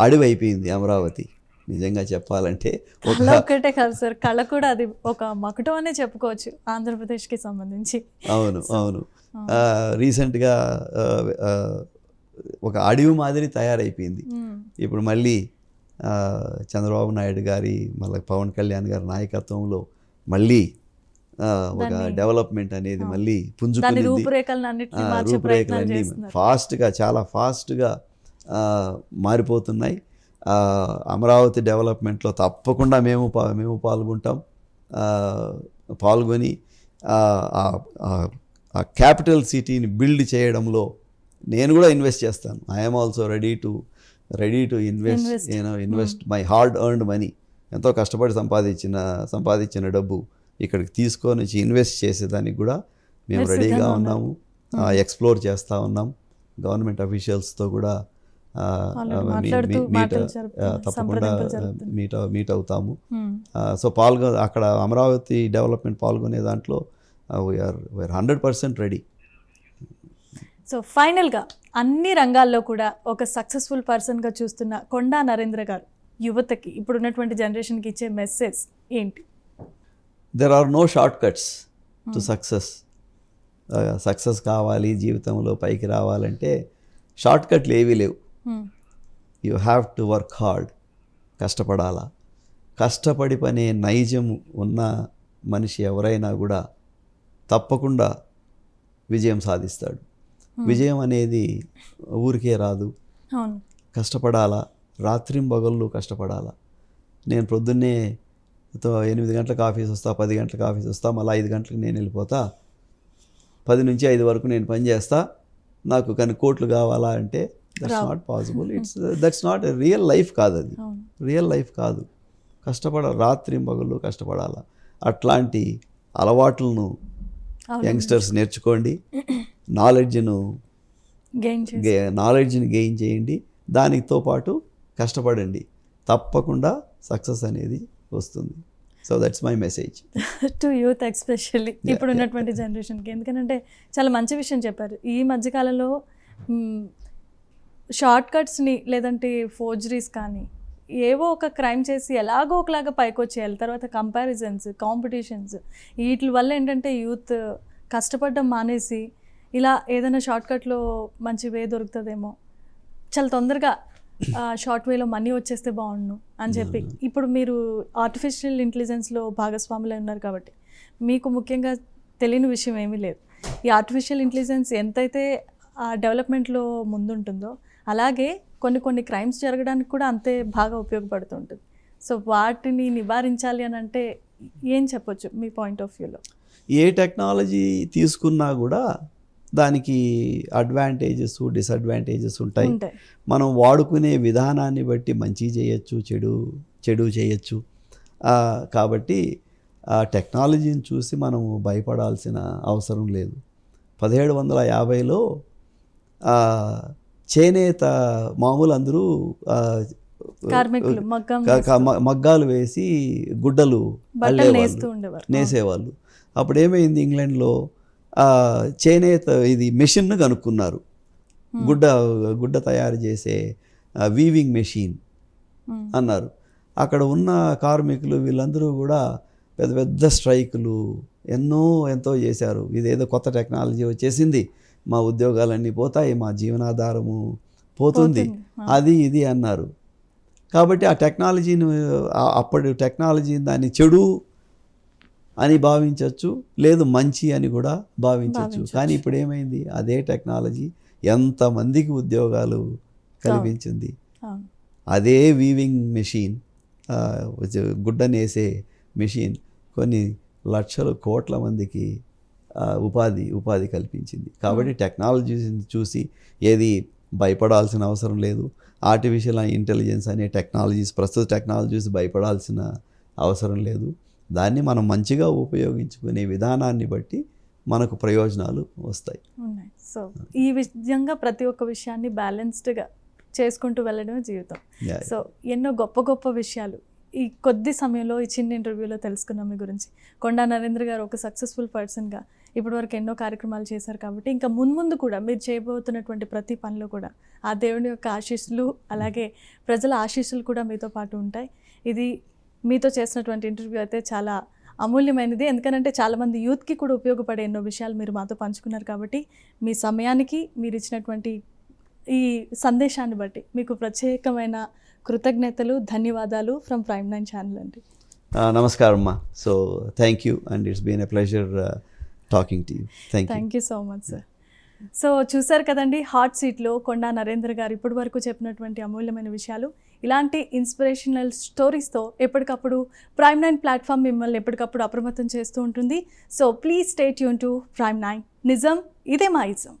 అడవి అయిపోయింది అమరావతి. నిజంగా చెప్పాలంటే ఒక్కటే కాదు సార్, కళ కూడా అది ఒక మకుటం అనే చెప్పుకోవచ్చు ఆంధ్రప్రదేశ్కి సంబంధించి. అవును. రీసెంట్గా ఒక అడవి మాదిరి తయారైపోయింది. ఇప్పుడు మళ్ళీ చంద్రబాబు నాయుడు గారి, మళ్ళీ పవన్ కళ్యాణ్ గారి నాయకత్వంలో మళ్ళీ ఒక డెవలప్మెంట్ అనేది మళ్ళీ పుంజుకుని రూపురేఖలన్నీ చాలా ఫాస్ట్గా మారిపోతున్నాయి. అమరావతి డెవలప్మెంట్లో తప్పకుండా మేము పాల్గొని ఆ క్యాపిటల్ సిటీని బిల్డ్ చేయడంలో నేను కూడా ఇన్వెస్ట్ చేస్తాను. I'm also ready to invest my hard earned money. ఎంతో కష్టపడి సంపాదించిన డబ్బు ఇక్కడికి తీసుకొని వచ్చి ఇన్వెస్ట్ చేసేదానికి కూడా మేము రెడీగా ఉన్నాము. ఎక్స్ప్లోర్ చేస్తూ ఉన్నాం. గవర్నమెంట్ అఫీషియల్స్తో కూడా తప్పకుండా మీట్ అవుతాము. సో అక్కడ అమరావతి డెవలప్మెంట్ పాల్గొనే దాంట్లో వీఆర్ 100% రెడీ. సో ఫైనల్గా అన్ని రంగాల్లో కూడా ఒక సక్సెస్ఫుల్ పర్సన్గా చూస్తున్న కొండా నరేంద్ర గారు యువతకి, ఇప్పుడున్నటువంటి జనరేషన్కి ఇచ్చే మెసేజ్ ఏంటి? There are no short cuts to success. Success కావాలి, జీవితంలో పైకి రావాలంటే షార్ట్ కట్లు ఏవీ లేవు. You have to work hard. కష్టపడాలా. కష్టపడి పనే నైజం ఉన్న మనిషి ఎవరైనా కూడా తప్పకుండా విజయం సాధిస్తాడు. విజయం అనేది ఊరికే రాదు. కష్టపడాలా, రాత్రింబగళ్ళు కష్టపడాలా. నేను ప్రొద్దున్నే 8 గంటలకు ఆఫీస్ వస్తా, 10 గంటలకు ఆఫీస్ వస్తా, మళ్ళీ 5 గంటలకు నేను వెళ్ళిపోతా, 10 నుంచి 5 వరకు నేను పని చేస్తా, నాకు కానీ కోట్లు కావాలా అంటే that's not possible. That's not real life కాదు. అది రియల్ లైఫ్ కాదు. రాత్రింబగళ్ళు కష్టపడాలా. అట్లాంటి అలవాట్లను యంగ్స్టర్స్ నేర్చుకోండి. నాలెడ్జ్ని గెయిన్ చేయండి. దానితో పాటు కష్టపడండి. తప్పకుండా సక్సెస్ అనేది వస్తుంది. So that's my message to youth, especially ఇప్పుడు ఉన్నటువంటి జనరేషన్కి. ఎందుకంటే చాలా మంచి విషయం చెప్పారు. ఈ మధ్యకాలంలో షార్ట్ కట్స్ని, లేదంటే ఫోర్జరీస్ కానీ ఏవో ఒక క్రైమ్ చేసి ఎలాగో ఒకలాగా పైకి వచ్చేయాలి. తర్వాత కంపారిజన్స్, కాంపిటీషన్స్, వీటి వల్ల ఏంటంటే యూత్ కష్టపడడం మానేసి ఇలా ఏదైనా షార్ట్కట్లో మంచి వే దొరుకుతుందేమో, చాలా తొందరగా షార్ట్ వేలో మనీ వచ్చేస్తే బాగుండు అని చెప్పి, ఇప్పుడు మీరు ఆర్టిఫిషియల్ ఇంటెలిజెన్స్లో భాగస్వాములు ఉన్నారు కాబట్టి మీకు ముఖ్యంగా తెలియని విషయం ఏమీ లేదు. ఈ ఆర్టిఫిషియల్ ఇంటెలిజెన్స్ ఎంతైతే ఆ డెవలప్మెంట్లో ముందుంటుందో అలాగే కొన్ని కొన్ని క్రైమ్స్ జరగడానికి కూడా అంతే బాగా ఉపయోగపడుతుంటుంది. సో వాటిని నివారించాలి అని అంటే ఏం చెప్పొచ్చు మీ పాయింట్ ఆఫ్ వ్యూలో? ఏ టెక్నాలజీ తీసుకున్నా కూడా దానికి అడ్వాంటేజెస్ డిసడ్వాంటేజెస్ ఉంటాయి. మనం వాడుకునే విధానాన్ని బట్టి మంచి చేయొచ్చు, చెడు చేయొచ్చు. కాబట్టి ఆ టెక్నాలజీని చూసి మనము భయపడాల్సిన అవసరం లేదు. 1750లో చేనేత మామూలు అందరూ కార్మికులు మగ్గాలు వేసి గుడ్డలు నేసేవాళ్ళు. అప్పుడు ఏమైంది, ఇంగ్లాండ్లో చేనేత ఇది మెషిన్ను కనుక్కున్నారు. గుడ్డ తయారు చేసే వీవింగ్ మెషిన్ అన్నారు. అక్కడ ఉన్న కార్మికులు వీళ్ళందరూ కూడా పెద్ద పెద్ద స్ట్రైకులు ఎంతో చేశారు. ఇదేదో కొత్త టెక్నాలజీ వచ్చేసింది, మా ఉద్యోగాలన్నీ పోతాయి, మా జీవనాధారము పోతుంది, అది ఇది అన్నారు. కాబట్టి ఆ టెక్నాలజీని అప్పటి టెక్నాలజీని దాన్ని చెడు అని భావించవచ్చు, లేదు మంచి అని కూడా భావించవచ్చు. కానీ ఇప్పుడు ఏమైంది, అదే టెక్నాలజీ ఎంతమందికి ఉద్యోగాలు కల్పించింది. అదే వీవింగ్ మెషిన్, గుడ్డనేసే మెషిన్ కొన్ని లక్షల కోట్ల మందికి ఉపాధి కల్పించింది. కాబట్టి టెక్నాలజీని చూసి ఏది భయపడాల్సిన అవసరం లేదు. ఆర్టిఫిషియల్ ఇంటెలిజెన్స్ అనే ప్రస్తుత టెక్నాలజీస్ భయపడాల్సిన అవసరం లేదు. దాన్ని మనం మంచిగా ఉపయోగించుకునే విధానాన్ని బట్టి మనకు ప్రయోజనాలు వస్తాయి. సో ఈ విధంగా ప్రతి ఒక్క విషయాన్ని బ్యాలెన్స్డ్గా చేసుకుంటూ వెళ్ళడమే జీవితం. సో ఎన్నో గొప్ప గొప్ప విషయాలు ఈ కొద్ది సమయంలో ఈ చిన్న ఇంటర్వ్యూలో తెలుసుకున్నాం మీ గురించి. కొండా నరేంద్ర గారు ఒక సక్సెస్ఫుల్ పర్సన్గా ఇప్పటివరకు ఎన్నో కార్యక్రమాలు చేశారు. కాబట్టి ఇంకా ముందు కూడా మీరు చేయబోతున్నటువంటి ప్రతి పనిలో కూడా ఆ దేవుని యొక్క ఆశీస్సులు అలాగే ప్రజల ఆశీస్సులు కూడా మీతో పాటు ఉంటాయి. ఇది మీతో చేసినటువంటి ఇంటర్వ్యూ అయితే చాలా అమూల్యమైనది. ఎందుకంటే చాలామంది యూత్కి కూడా ఉపయోగపడే ఎన్నో విషయాలు మీరు మాతో పంచుకున్నారు. కాబట్టి మీ సమయానికి మీరు ఇచ్చినటువంటి ఈ సందేశాన్ని బట్టి మీకు ప్రత్యేకమైన కృతజ్ఞతలు, ధన్యవాదాలు ఫ్రమ్ Prime9 ఛానల్ అండి. నమస్కారం అమ్మా. So thank you and it's been a pleasure talking to you. Thank you so much sir. So చూసారు కదండి, హాట్ సీట్లో కొండా నరేంద్ర గారు ఇప్పటి వరకు చెప్పినటువంటి అమూల్యమైన విషయాలు. ఇలాంటి ఇన్స్పిరేషనల్ స్టోరీస్తో ఎప్పటికప్పుడు Prime9 ప్లాట్ఫామ్ మిమ్మల్ని ఎప్పటికప్పుడు అప్రమత్తం చేస్తూ ఉంటుంది. So please stay tune to Prime9. నిజం ఇదే మా ఇజం.